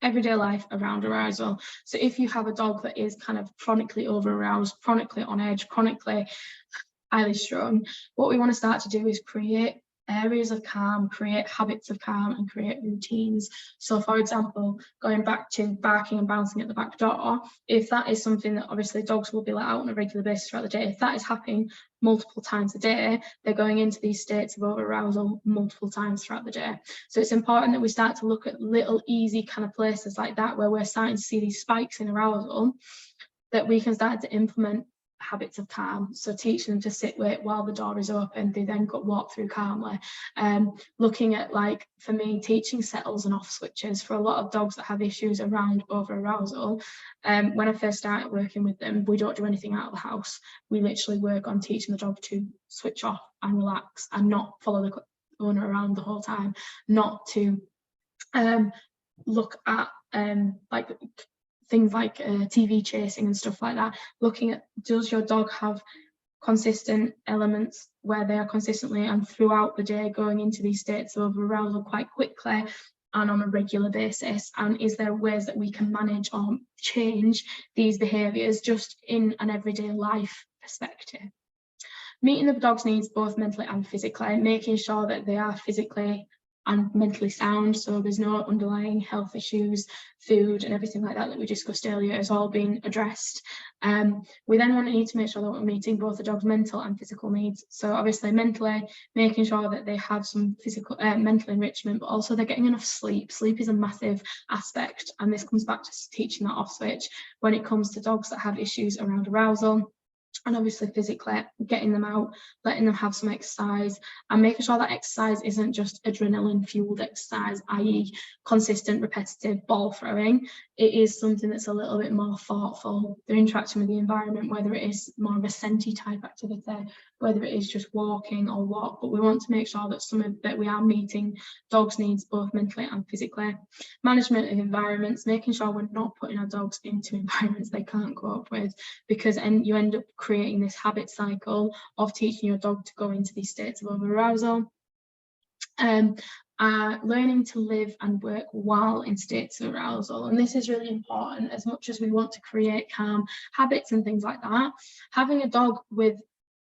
[SPEAKER 1] Everyday life around arousal. So if you have a dog that is kind of chronically over aroused, chronically on edge, chronically highly strung, what we want to start to do is create areas of calm, create habits of calm, and create routines. So for example, going back to barking and bouncing at the back door, if that is something that obviously dogs will be let out on a regular basis throughout the day, if that is happening multiple times a day, they're going into these states of over arousal multiple times throughout the day. So it's important that we start to look at little easy kind of places like that where we're starting to see these spikes in arousal, that we can start to implement habits of calm. So teach them to sit wait while the door is open. They then walk through calmly. Looking at, like, for me, teaching settles and off switches for a lot of dogs that have issues around over arousal. When I first started working with them, we don't do anything out of the house. We literally work on teaching the dog to switch off and relax and not follow the owner around the whole time, not to look at like things like TV chasing and stuff like that. Looking at, does your dog have consistent elements where they are consistently and throughout the day going into these states of arousal quite quickly and on a regular basis, and is there ways that we can manage or change these behaviours just in an everyday life perspective. Meeting the dog's needs both mentally and physically, making sure that they are physically and mentally sound, so there's no underlying health issues, food and everything like that that we discussed earlier is all being addressed. We then need to make sure that we're meeting both the dog's mental and physical needs. So obviously mentally, making sure that they have some physical, mental enrichment, but also they're getting enough sleep. Sleep is a massive aspect, and this comes back to teaching that off switch when it comes to dogs that have issues around arousal. And obviously physically, getting them out, letting them have some exercise, and making sure that exercise isn't just adrenaline fueled exercise, i.e. consistent repetitive ball throwing. It is something that's a little bit more thoughtful. They're interacting with the environment, whether it is more of a senti type activity, whether it is just walking or what, but we want to make sure that we are meeting dogs' needs both mentally and physically. Management of environments, making sure we're not putting our dogs into environments they can't cope with, because you end up creating this habit cycle of teaching your dog to go into these states of over-arousal. Learning to live and work while in states of arousal, and this is really important. As much as we want to create calm habits and things like that, having a dog with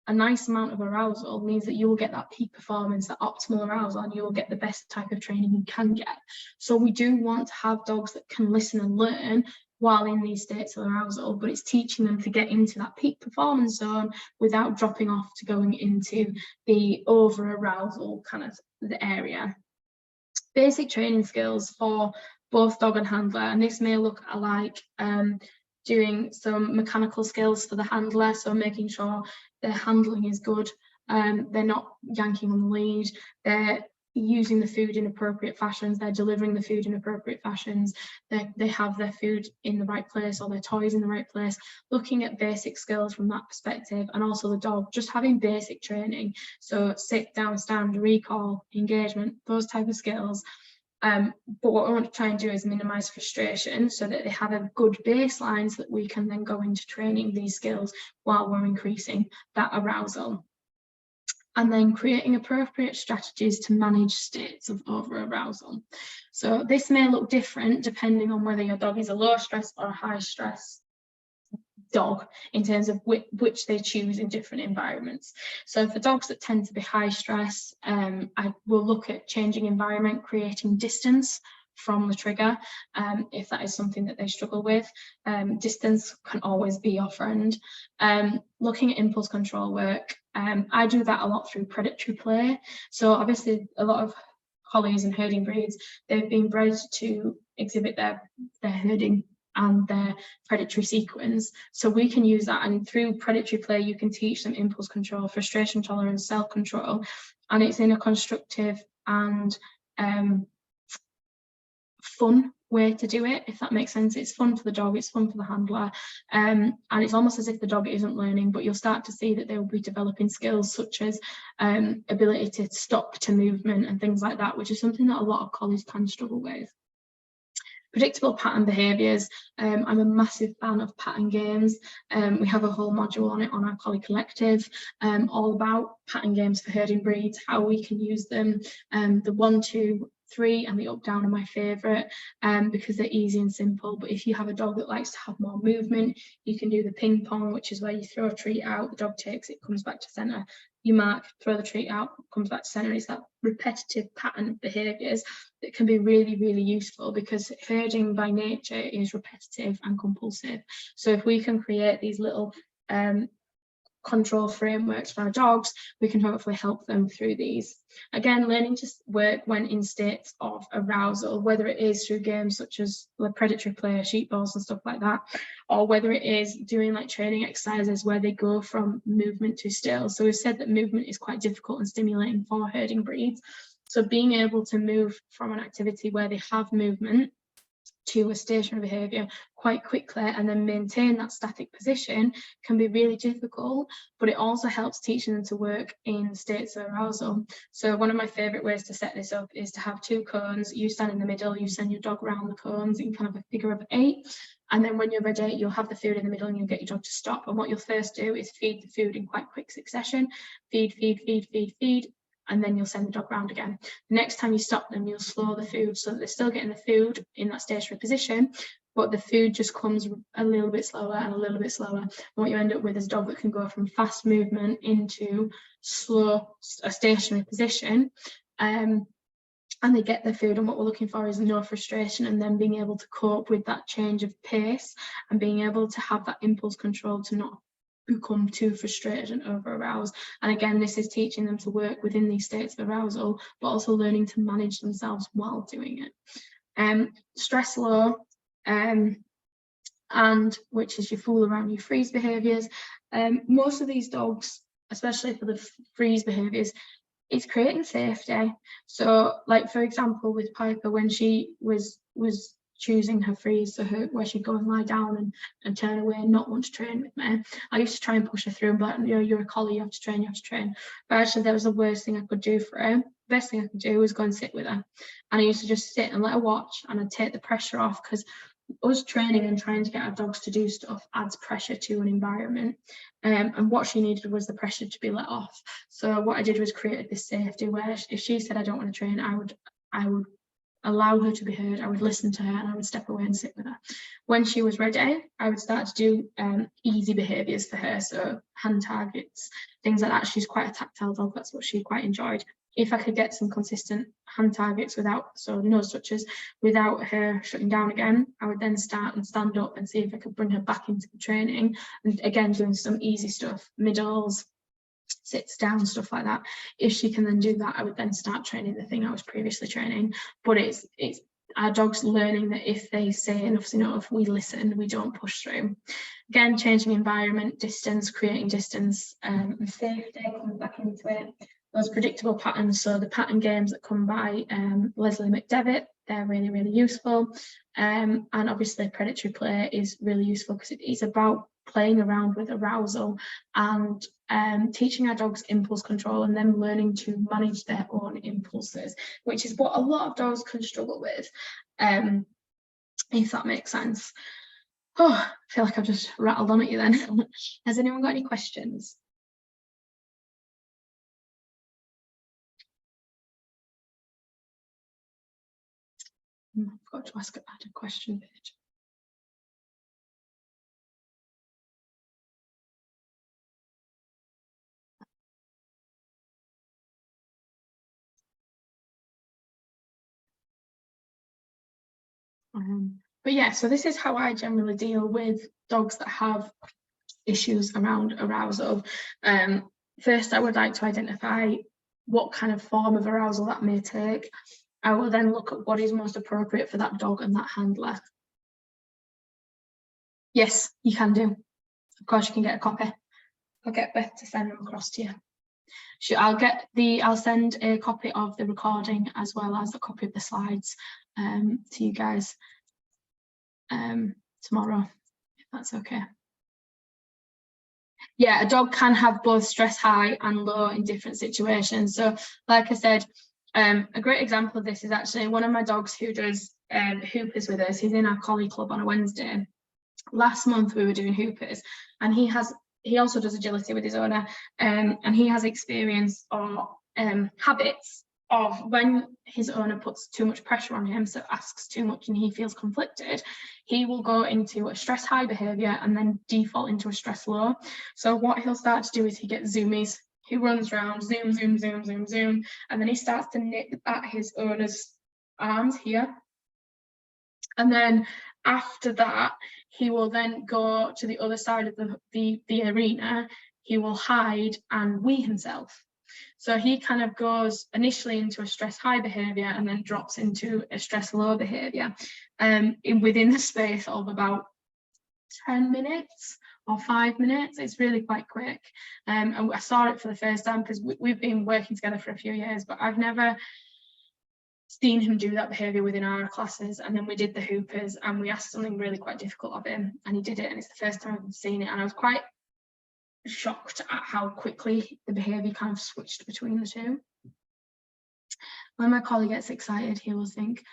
[SPEAKER 1] a nice amount of arousal means that you will get that peak performance, that optimal arousal, and you will get the best type of training you can get. So we do want to have dogs that can listen and learn while in these states of arousal, but it's teaching them to get into that peak performance zone without dropping off to going into the over arousal kind of the area. Basic training skills for both dog and handler, and this may look like doing some mechanical skills for the handler, so making sure their handling is good, they're not yanking on the lead, they're using the food in appropriate fashions, they're delivering the food in appropriate fashions, they have their food in the right place or their toys in the right place. Looking at basic skills from that perspective, and also the dog just having basic training, so sit, down, stand, recall, engagement, those type of skills. But what I want to try and do is minimise frustration so that they have a good baseline so that we can then go into training these skills while we're increasing that arousal. And then creating appropriate strategies to manage states of over-arousal. So this may look different depending on whether your dog is a low stress or a high stress dog in terms of which they choose in different environments. So for dogs that tend to be high stress, I will look at changing environment, creating distance from the trigger, if that is something that they struggle with. Distance can always be your friend. Looking at impulse control work, I do that a lot through predatory play. So obviously a lot of collies and herding breeds, they've been bred to exhibit their herding and their predatory sequence. So we can use that, and through predatory play you can teach them impulse control, frustration tolerance, self-control, and it's in a constructive and fun way to do it, if that makes sense. It's fun for the dog, it's fun for the handler, and it's almost as if the dog isn't learning, but you'll start to see that they will be developing skills such as ability to stop to movement and things like that, which is something that a lot of collies can struggle with. Predictable pattern behaviours. I'm a massive fan of pattern games. We have a whole module on it on our Collie Collective, all about pattern games for herding breeds, how we can use them. The 1, 2, 3 and the up down are my favourite, because they're easy and simple. But if you have a dog that likes to have more movement, you can do the ping pong, which is where you throw a treat out, the dog takes it, comes back to centre, you mark, throw the treat out, comes back to centre. It's that repetitive pattern of behaviours that can be really, really useful, because herding by nature is repetitive and compulsive. So if we can create these little control frameworks for our dogs, we can hopefully help them through these. Again, learning to work when in states of arousal, whether it is through games such as the predatory play, sheep balls and stuff like that, or whether it is doing like training exercises where they go from movement to still. So we've said that movement is quite difficult and stimulating for herding breeds. So being able to move from an activity where they have movement to a stationary behaviour quite quickly and then maintain that static position can be really difficult, but it also helps teaching them to work in states of arousal. So one of my favourite ways to set this up is to have 2 cones, you stand in the middle, you send your dog around the cones in kind of a figure of 8, and then when you're ready you'll have the food in the middle and you'll get your dog to stop, and what you'll first do is feed the food in quite quick succession, feed, and then you'll send the dog round again. The next time you stop them, you'll slow the food so that they're still getting the food in that stationary position, but the food just comes a little bit slower and a little bit slower. And what you end up with is a dog that can go from fast movement into slow, a stationary position, and they get the food, and what we're looking for is no frustration, and then being able to cope with that change of pace and being able to have that impulse control to not become too frustrated and over aroused. And again, this is teaching them to work within these states of arousal, but also learning to manage themselves while doing it. Stress low, and which is your fool around, your freeze behaviours. Most of these dogs, especially for the freeze behaviours, it's creating safety. So like for example with Piper, when she was choosing her freeze, so where she'd go and lie down and turn away and not want to train with me, I used to try and push her through and be like, you know, you're a collie, you have to train. But actually that was the worst thing I could do for her. The best thing I could do was go and sit with her, and I used to just sit and let her watch, and I'd take the pressure off, because us training and trying to get our dogs to do stuff adds pressure to an environment, and what she needed was the pressure to be let off. So what I did was created this safety where if she said I don't want to train, I would allow her to be heard, I would listen to her, and I would step away and sit with her. When she was ready, I would start to do easy behaviours for her, so hand targets, things like that. She's quite a tactile dog, that's what she quite enjoyed. If I could get some consistent hand targets without, so nose touches, without her shutting down again, I would then start and stand up and see if I could bring her back into the training, and again doing some easy stuff, middles, sits down, stuff like that. If she can then do that, I would then start training the thing I was previously training. But it's our dogs learning that if they say enough's enough, we listen, we don't push through. Again, changing environment, distance, creating distance, and safety, coming back into it. Those predictable patterns, so the pattern games that come by Leslie McDevitt, they're really, really useful. And obviously predatory play is really useful because it's about playing around with arousal and teaching our dogs impulse control and them learning to manage their own impulses, which is what a lot of dogs can struggle with, if that makes sense. Oh, I feel like I've just rattled on at you then. Has anyone got any questions? I forgot to add a question page. But yeah, so this is how I generally deal with dogs that have issues around arousal. First, I would like to identify what kind of form of arousal that may take. I will then look at what is most appropriate for that dog and that handler. Yes, you can do. Of course, you can get a copy. I'll get Beth to send them across to you. I'll send a copy of the recording as well as a copy of the slides to you guys tomorrow, if that's okay. Yeah, a dog can have both stress high and low in different situations. So like I said, a great example of this is actually one of my dogs who does hoopers with us. He's in our collie club on a Wednesday. Last month we were doing hoopers, and he also does agility with his owner, and he has experience or habits of when his owner puts too much pressure on him, so asks too much and he feels conflicted, he will go into a stress high behaviour and then default into a stress low. So what he'll start to do is he gets zoomies. He runs around, zoom, zoom, zoom, zoom, zoom, and then he starts to nip at his owner's arms here. And then after that, he will then go to the other side of the arena he will hide and wee himself. So he kind of goes initially into a stress high behaviour and then drops into a stress low behaviour within the space of about 10 minutes or 5 minutes. It's really quite quick. And I saw it for the first time because we've been working together for a few years, but I've never seen him do that behaviour within our classes. And then we did the Hoopers and we asked something really quite difficult of him and he did it, and it's the first time I've seen it, and I was quite shocked at how quickly the behaviour kind of switched between the two. When my colleague gets excited, he will think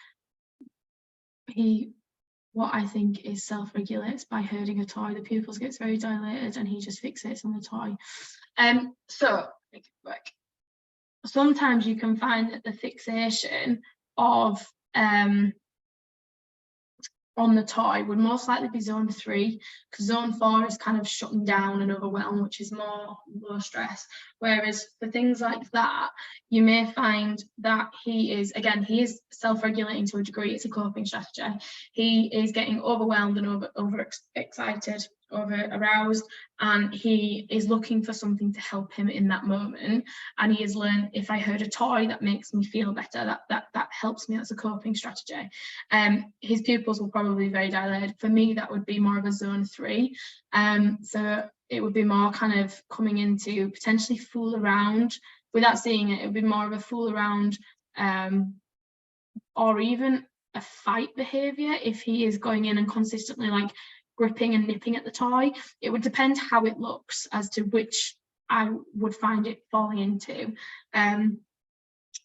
[SPEAKER 1] what I think is self-regulates by herding a toy. The pupils gets very dilated and he just fixates on the toy. So sometimes you can find that the fixation of on the toy would most likely be zone 3, because zone 4 is kind of shutting down and overwhelmed, which is more low stress. Whereas for things like that, you may find that he is self-regulating to a degree. It's a coping strategy. He is getting overwhelmed and over excited, over aroused, and he is looking for something to help him in that moment. And he has learned, if I herd a toy that makes me feel better, that helps me. That's a coping strategy. His pupils will probably be very dilated. For me, that would be more of a zone 3. So it would be more kind of coming into potentially fool around without seeing it. It would be more of a fool around or even a fight behavior if he is going in and consistently like gripping and nipping at the toy. It would depend how it looks as to which I would find it falling into.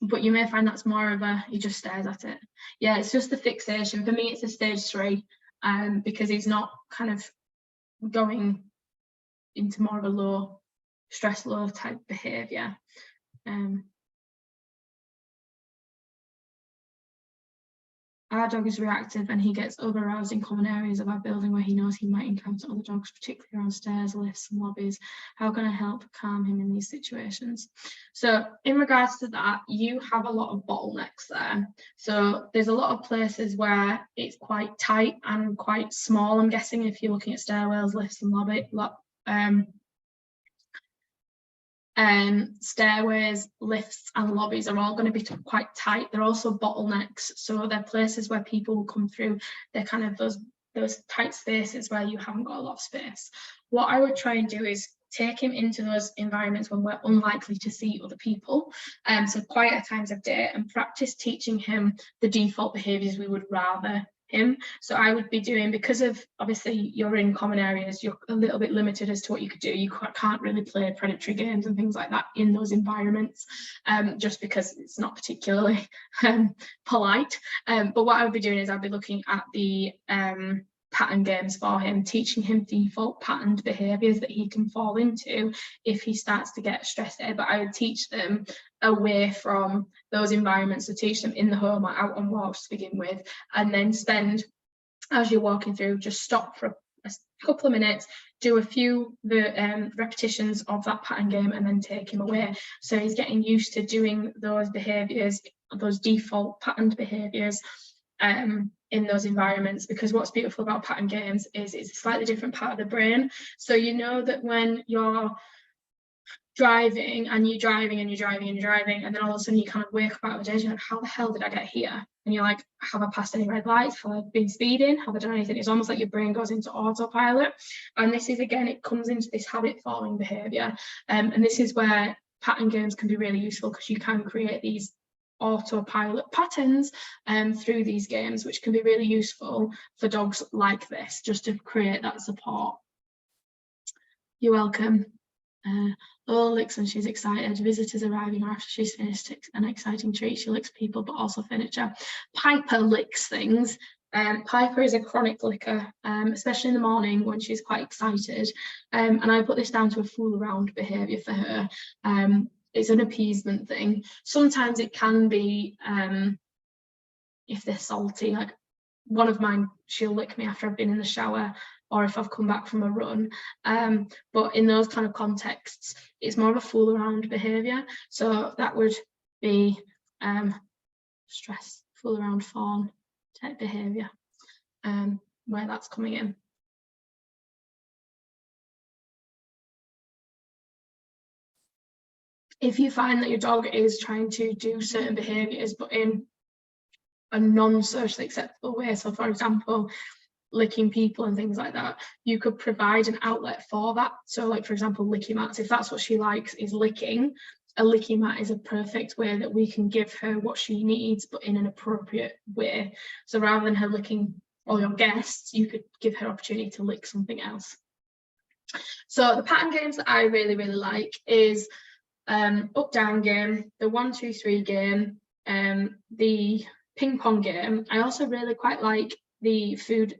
[SPEAKER 1] But you may find that's more of he just stares at it. Yeah, it's just the fixation. For me, it's a stage 3 because he's not kind of going into more of a low stress, low type behavior. Our dog is reactive and he gets over-aroused in common areas of our building where he knows he might encounter other dogs, particularly around stairs, lifts and lobbies. How can I help calm him in these situations? So in regards to that, you have a lot of bottlenecks there. So there's a lot of places where it's quite tight and quite small. I'm guessing if you're looking at stairwells, lifts and stairways, lifts and lobbies are all going to be quite tight. They're also bottlenecks, so they're places where people will come through. They're kind of those tight spaces where you haven't got a lot of space. What I would try and do is take him into those environments when we're unlikely to see other people, so quieter times of day, and practice teaching him the default behaviours we would rather him. So I would be doing, because of obviously you're in common areas, you're a little bit limited as to what you could do. You can't really play predatory games and things like that in those environments, just because it's not particularly polite. But what I would be doing is I'd be looking at the pattern games for him, teaching him default patterned behaviours that he can fall into if he starts to get stressed out. But I would teach them away from those environments, to teach them in the home or out on walks to begin with, and then spend, as you're walking through, just stop for a couple of minutes, do a few repetitions of that pattern game, and then take him away. So he's getting used to doing those behaviours, those default patterned behaviours in those environments. Because what's beautiful about pattern games is it's a slightly different part of the brain. So you know that when you're driving and you're driving and you're driving and you're driving, and then all of a sudden you kind of wake up out of a daze, you're like, how the hell did I get here? And you're like, have I passed any red lights? Have I been speeding? Have I done anything? It's almost like your brain goes into autopilot. And this is, again, it comes into this habit forming behavior. And this is where pattern games can be really useful, because you can create these autopilot patterns through these games, which can be really useful for dogs like this, just to create that support. You're welcome. Lola licks when she's excited. Visitors arriving, or after she's finished an exciting treat, she licks people but also furniture. Piper licks things. Piper is a chronic licker, especially in the morning when she's quite excited, and I put this down to a fool around behaviour for her. It's an appeasement thing. Sometimes it can be if they're salty, like one of mine, she'll lick me after I've been in the shower or if I've come back from a run. But in those kind of contexts, it's more of a fool around behaviour. So that would be stress, fool around fawn type behaviour, where that's coming in. if you find that your dog is trying to do certain behaviours but in a non-socially acceptable way, so for example licking people and things like that, you could provide an outlet for that. So like, for example, licky mats, if that's what she likes is licking, a licky mat is a perfect way that we can give her what she needs but in an appropriate way. So rather than her licking all your guests, you could give her opportunity to lick something else. So the pattern games that I really like is up down game, the 1 2 3 game, the ping pong game. I also really quite like the food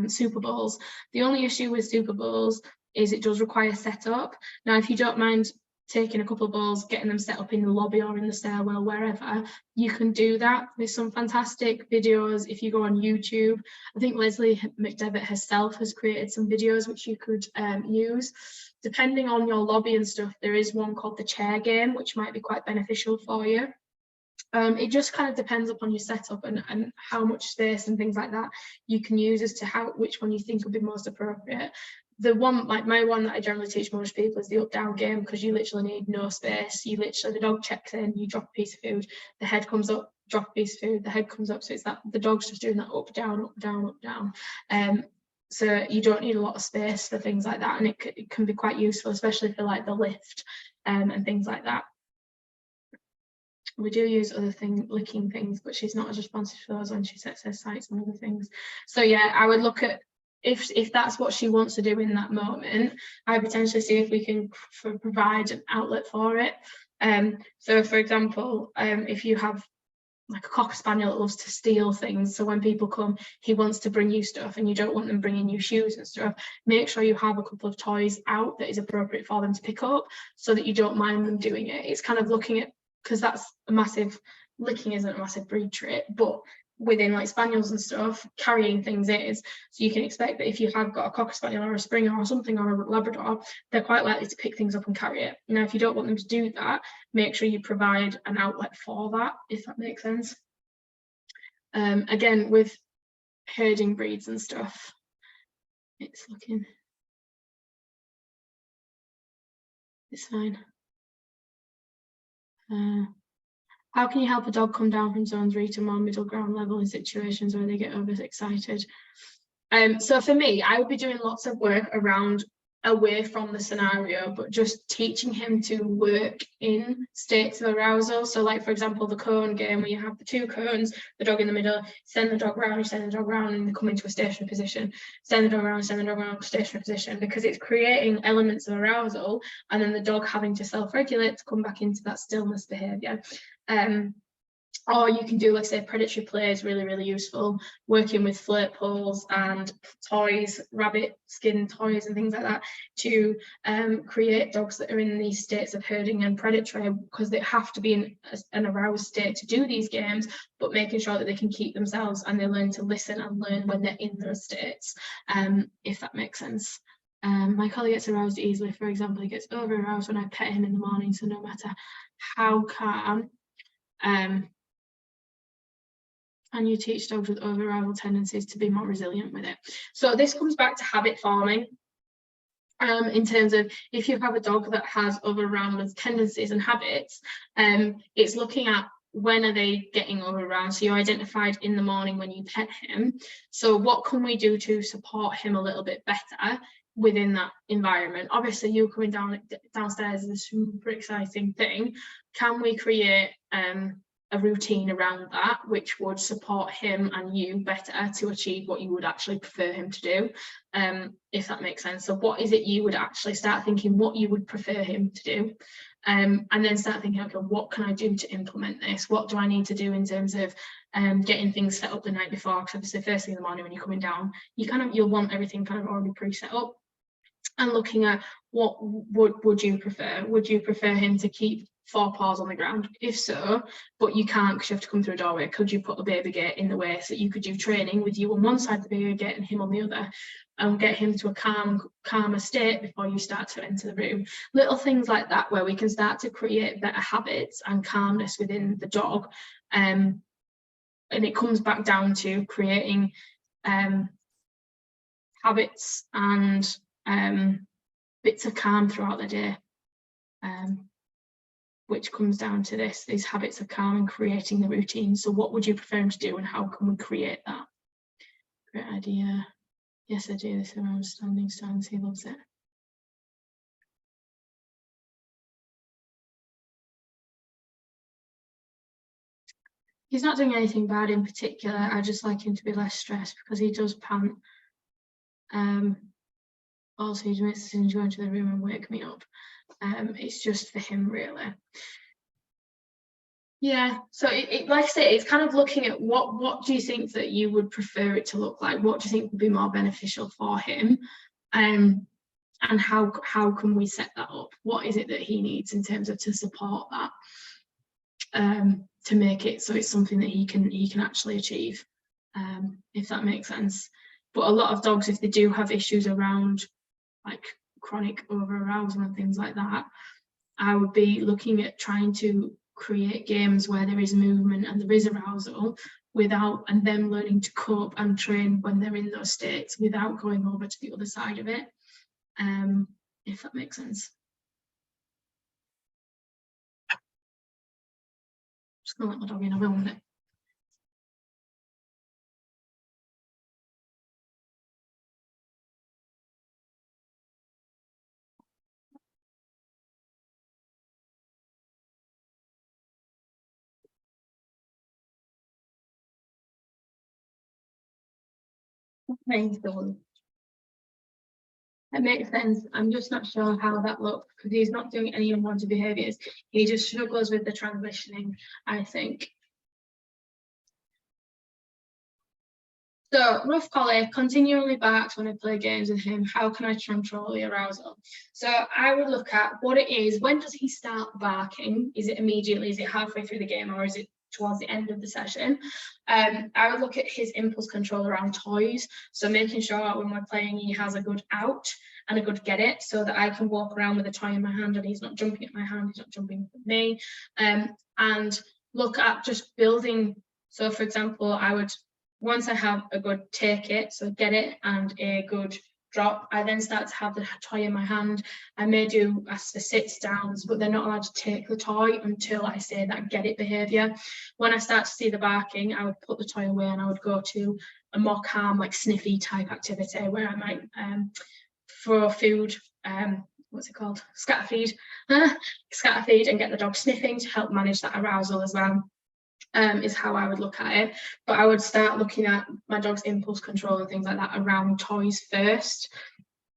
[SPEAKER 1] Super Bowls. The only issue with Super Bowls is it does require setup. Now, if you don't mind taking a couple of balls, getting them set up in the lobby or in the stairwell, wherever, you can do that. There's some fantastic videos if you go on YouTube. I think Leslie McDevitt herself has created some videos which you could use. Depending on your lobby and stuff, there is one called the chair game, which might be quite beneficial for you. It just kind of depends upon your setup and how much space and things like that you can use as to which one you think would be most appropriate. The one, like my one that I generally teach most people is the up down game, because you literally need no space. You literally, the dog checks in, you drop a piece of food, the head comes up, drop a piece of food, the head comes up. So it's that the dog's just doing that up down up down up down. So you don't need a lot of space for things like that, and it can be quite useful, especially for like the lift and things like that. We do use other licking things, but she's not as responsive to those when she sets her sights on other things. So yeah, I would look at if that's what she wants to do in that moment, I potentially see if we can provide an outlet for it. So for example, if you have like a Cocker Spaniel that loves to steal things, so when people come, he wants to bring you stuff and you don't want them bringing you shoes and stuff, make sure you have a couple of toys out that is appropriate for them to pick up so that you don't mind them doing it. It's kind of looking at, because that's a massive, licking isn't a massive breed trait, but within like spaniels and stuff, carrying things is. So you can expect that if you have got a Cocker Spaniel or a Springer or something, or a Labrador, they're quite likely to pick things up and carry it. Now, if you don't want them to do that, make sure you provide an outlet for that, if that makes sense. Again, with herding breeds and stuff, it's fine. How can you help a dog come down from zone 3 to more middle ground level in situations where they get overexcited? So for me, I would be doing lots of work around away from the scenario, but just teaching him to work in states of arousal. So like, for example, the cone game where you have the 2 cones, the dog in the middle, send the dog round, you send the dog round, and they come into a stationary position, send the dog around, stationary position, because it's creating elements of arousal and then the dog having to self-regulate to come back into that stillness behavior. Or you can do, like say, predatory play is really useful, working with flirt poles and toys, rabbit skin toys and things like that, to create dogs that are in these states of herding and predatory, because they have to be in an aroused state to do these games, but making sure that they can keep themselves and they learn to listen and learn when they're in those states, if that makes sense. My collie gets aroused easily. For example, he gets over aroused when I pet him in the morning, so no matter how calm, and you teach dogs with over-arousal tendencies to be more resilient with it. So this comes back to habit forming. In terms of if you have a dog that has over-arousal tendencies and habits, it's looking at when are they getting over-aroused. So you identified in the morning when you pet him. So what can we do to support him a little bit better within that environment? Obviously, you coming downstairs is a super exciting thing. Can we create a routine around that which would support him and you better to achieve what you would actually prefer him to do, if that makes sense? So what is it you would actually start thinking what you would prefer him to do, and then start thinking, okay, what can I do to implement this? What do I need to do in terms of getting things set up the night before? Because obviously first thing in the morning when you're coming down, you'll want everything kind of already pre-set up, and looking at what would you prefer? Would you prefer him to keep 4 paws on the ground? If so, but you can't because you have to come through a doorway, could you put a baby gate in the way so that you could do training with you on one side of the baby gate and him on the other, and get him to a calmer state before you start to enter the room? Little things like that where we can start to create better habits and calmness within the dog, and it comes back down to creating habits and bits of calm throughout the day. which comes down to these habits of calm and creating the routine. So what would you prefer him to do, and how can we create that? Great idea. Yes, I do this around standing stance. He loves it. He's not doing anything bad in particular. I just like him to be less stressed because he does pant. Also, he makes decisions to go into the room and wake me up. It's just for him, really. Yeah, so like I say, it's kind of looking at what do you think that you would prefer it to look like? What do you think would be more beneficial for him? And how can we set that up? What is it that he needs in terms of to support that? To make it so it's something that he can actually achieve, if that makes sense. But a lot of dogs, if they do have issues around like chronic over arousal and things like that, I would be looking at trying to create games where there is movement and there is arousal and them learning to cope and train when they're in those states without going over to the other side of it, if that makes sense. Just gonna let my dog in, I will with it. That makes sense. I'm just not sure how that looks because he's not doing any unwanted behaviours. He just struggles with the transitioning, I think. So, rough collie continually barks when I play games with him. How can I control the arousal? So, I would look at what it is. When does he start barking? Is it immediately? Is it halfway through the game, or is it towards the end of the session? I would look at his impulse control around toys. So, making sure when we're playing, he has a good out and a good get it, so that I can walk around with a toy in my hand and he's not jumping at my hand, he's not jumping at me. And look at just building. So, for example, I would. Once I have a good take it, so get it, and a good drop, I then start to have the toy in my hand. I may do ask for sits downs, but they're not allowed to take the toy until I say that get it behaviour. When I start to see the barking, I would put the toy away and I would go to a more calm, like sniffy type activity where I might throw food, what's it called? Scatter feed and get the dog sniffing to help manage that arousal as well. Is how I would look at it. But I would start looking at my dog's impulse control and things like that around toys first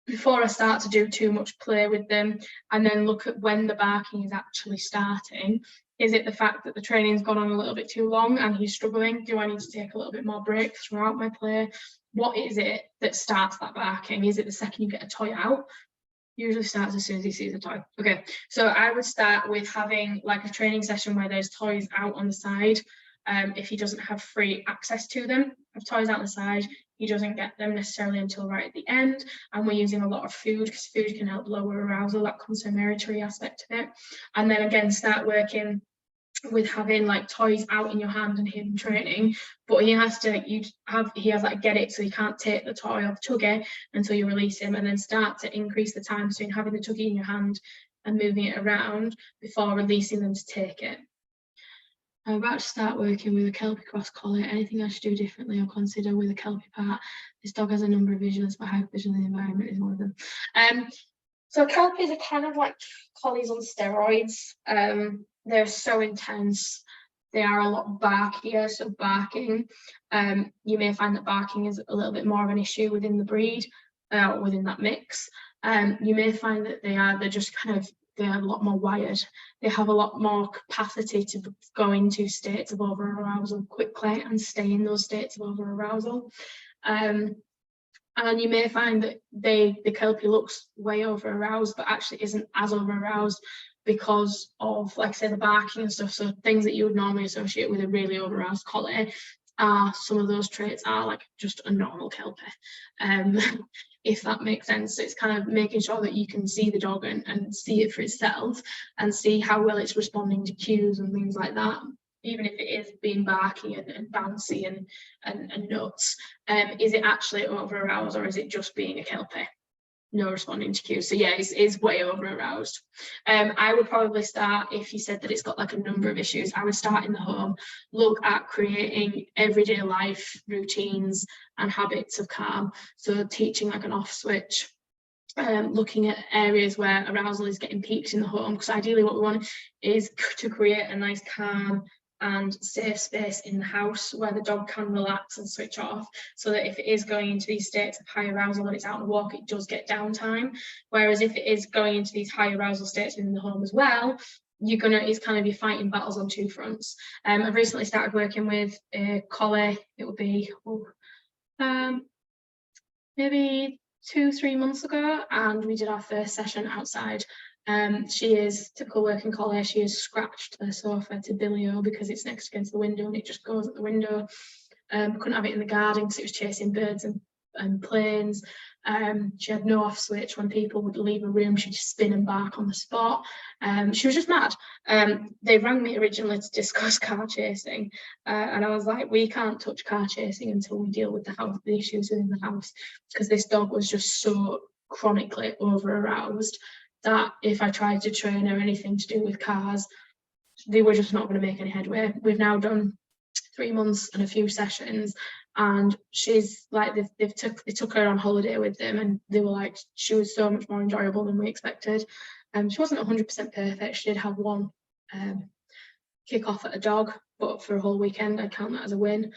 [SPEAKER 1] before I start to do too much play with them, and then look at when the barking is actually starting. Is it the fact that the training's gone on a little bit too long and he's struggling? Do I need to take a little bit more break throughout my play? What is it that starts that barking? Is it the second you get a toy out? Usually starts as soon as he sees a toy. Okay, so I would start with having like a training session where there's toys out on the side. If he doesn't have free access to them, have toys out on the side, he doesn't get them necessarily until right at the end. And we're using a lot of food because food can help lower arousal. That consummatory aspect of it. And then again, start working with having like toys out in your hand and him training, but he has like get it, so he can't take the toy or the tuggy until you release him, and then start to increase the time between having the tuggy in your hand and moving it around before releasing them to take it. I'm about to start working with a Kelpie cross collie. Anything I should do differently or consider with a Kelpie part? This dog has a number of visions, but hypervision in the environment is one of them. So Kelpies are kind of like collies on steroids. They're so intense. They are a lot barkier, so barking. You may find that barking is a little bit more of an issue within the breed, within that mix. You may find that they're a lot more wired. They have a lot more capacity to go into states of over-arousal quickly and stay in those states of over-arousal. And you may find that the Kelpie looks way over-aroused, but actually isn't as over-aroused because of, like, say, the barking and stuff. So things that you would normally associate with a really over-aroused collie, some of those traits are like just a normal Kelpie, if that makes sense. So it's kind of making sure that you can see the dog and see it for itself and see how well it's responding to cues and things like that. Even if it is being barky and bouncy and nuts, is it actually over-aroused or is it just being a Kelpie? no responding to cues. So yeah, it's way over aroused. I would probably start, if you said that it's got like a number of issues, I would start in the home, look at creating everyday life routines and habits of calm. So teaching like an off switch, looking at areas where arousal is getting peaked in the home, because ideally what we want is to create a nice calm and safe space in the house where the dog can relax and switch off, so that if it is going into these states of high arousal when it's out on a walk, it does get downtime. Whereas if it is going into these high arousal states within the home as well, it's kind of, you're fighting battles on two fronts. I've recently started working with a collie. It would be maybe 2-3 months ago, and we did our first session outside. She is typical working collie. She has scratched the sofa to bilio because it's next against the window and it just goes at the window. Couldn't have it in the garden because it was chasing birds and planes. She had no off switch. When people would leave a room, she'd just spin and bark on the spot. She was just mad. They rang me originally to discuss car chasing, and I was like, we can't touch car chasing until we deal with the issues within the house, because this dog was just so chronically over aroused that if I tried to train her anything to do with cars, they were just not going to make any headway. We've now done 3 months and a few sessions, and she's like, they took her on holiday with them, and they were like, she was so much more enjoyable than we expected. She wasn't 100% perfect. She did have one kick off at a dog, but for a whole weekend I count that as a win.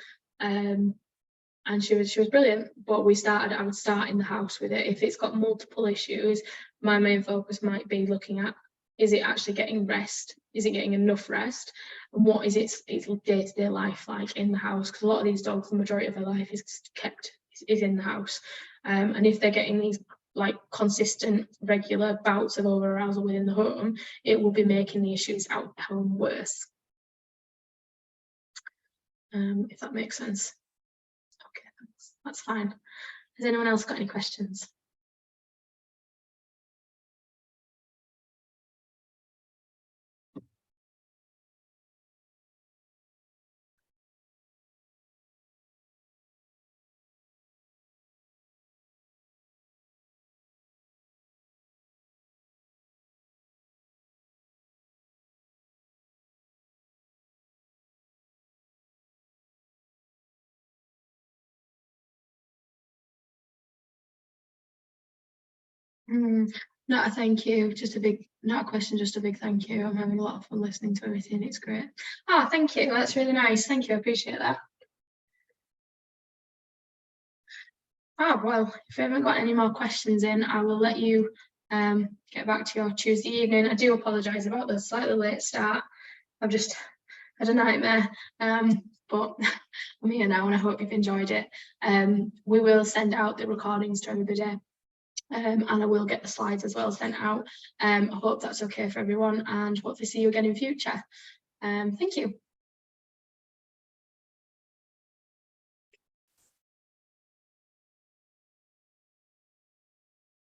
[SPEAKER 1] And she was brilliant. But I would start in the house with it. If it's got multiple issues, my main focus might be looking at, is it actually getting rest? Is it getting enough rest? And what is its day-to-day life like in the house? Because a lot of these dogs, the majority of their life is in the house. And if they're getting these like consistent, regular bouts of over arousal within the home, it will be making the issues out of the home worse. If that makes sense. Okay, that's fine. Has anyone else got any questions? Not a thank you, not a question, just a big thank you. I'm having a lot of fun listening to everything. It's great. Oh, thank you. That's really nice. Thank you. I appreciate that. Oh, well, if you haven't got any more questions in, I will let you get back to your Tuesday evening. I do apologise about the slightly late start. I've just had a nightmare. But I'm here now and I hope you've enjoyed it. We will send out the recordings to everybody. And I will get the slides as well sent out. I hope that's okay for everyone, and hopefully see you again in future. Thank you.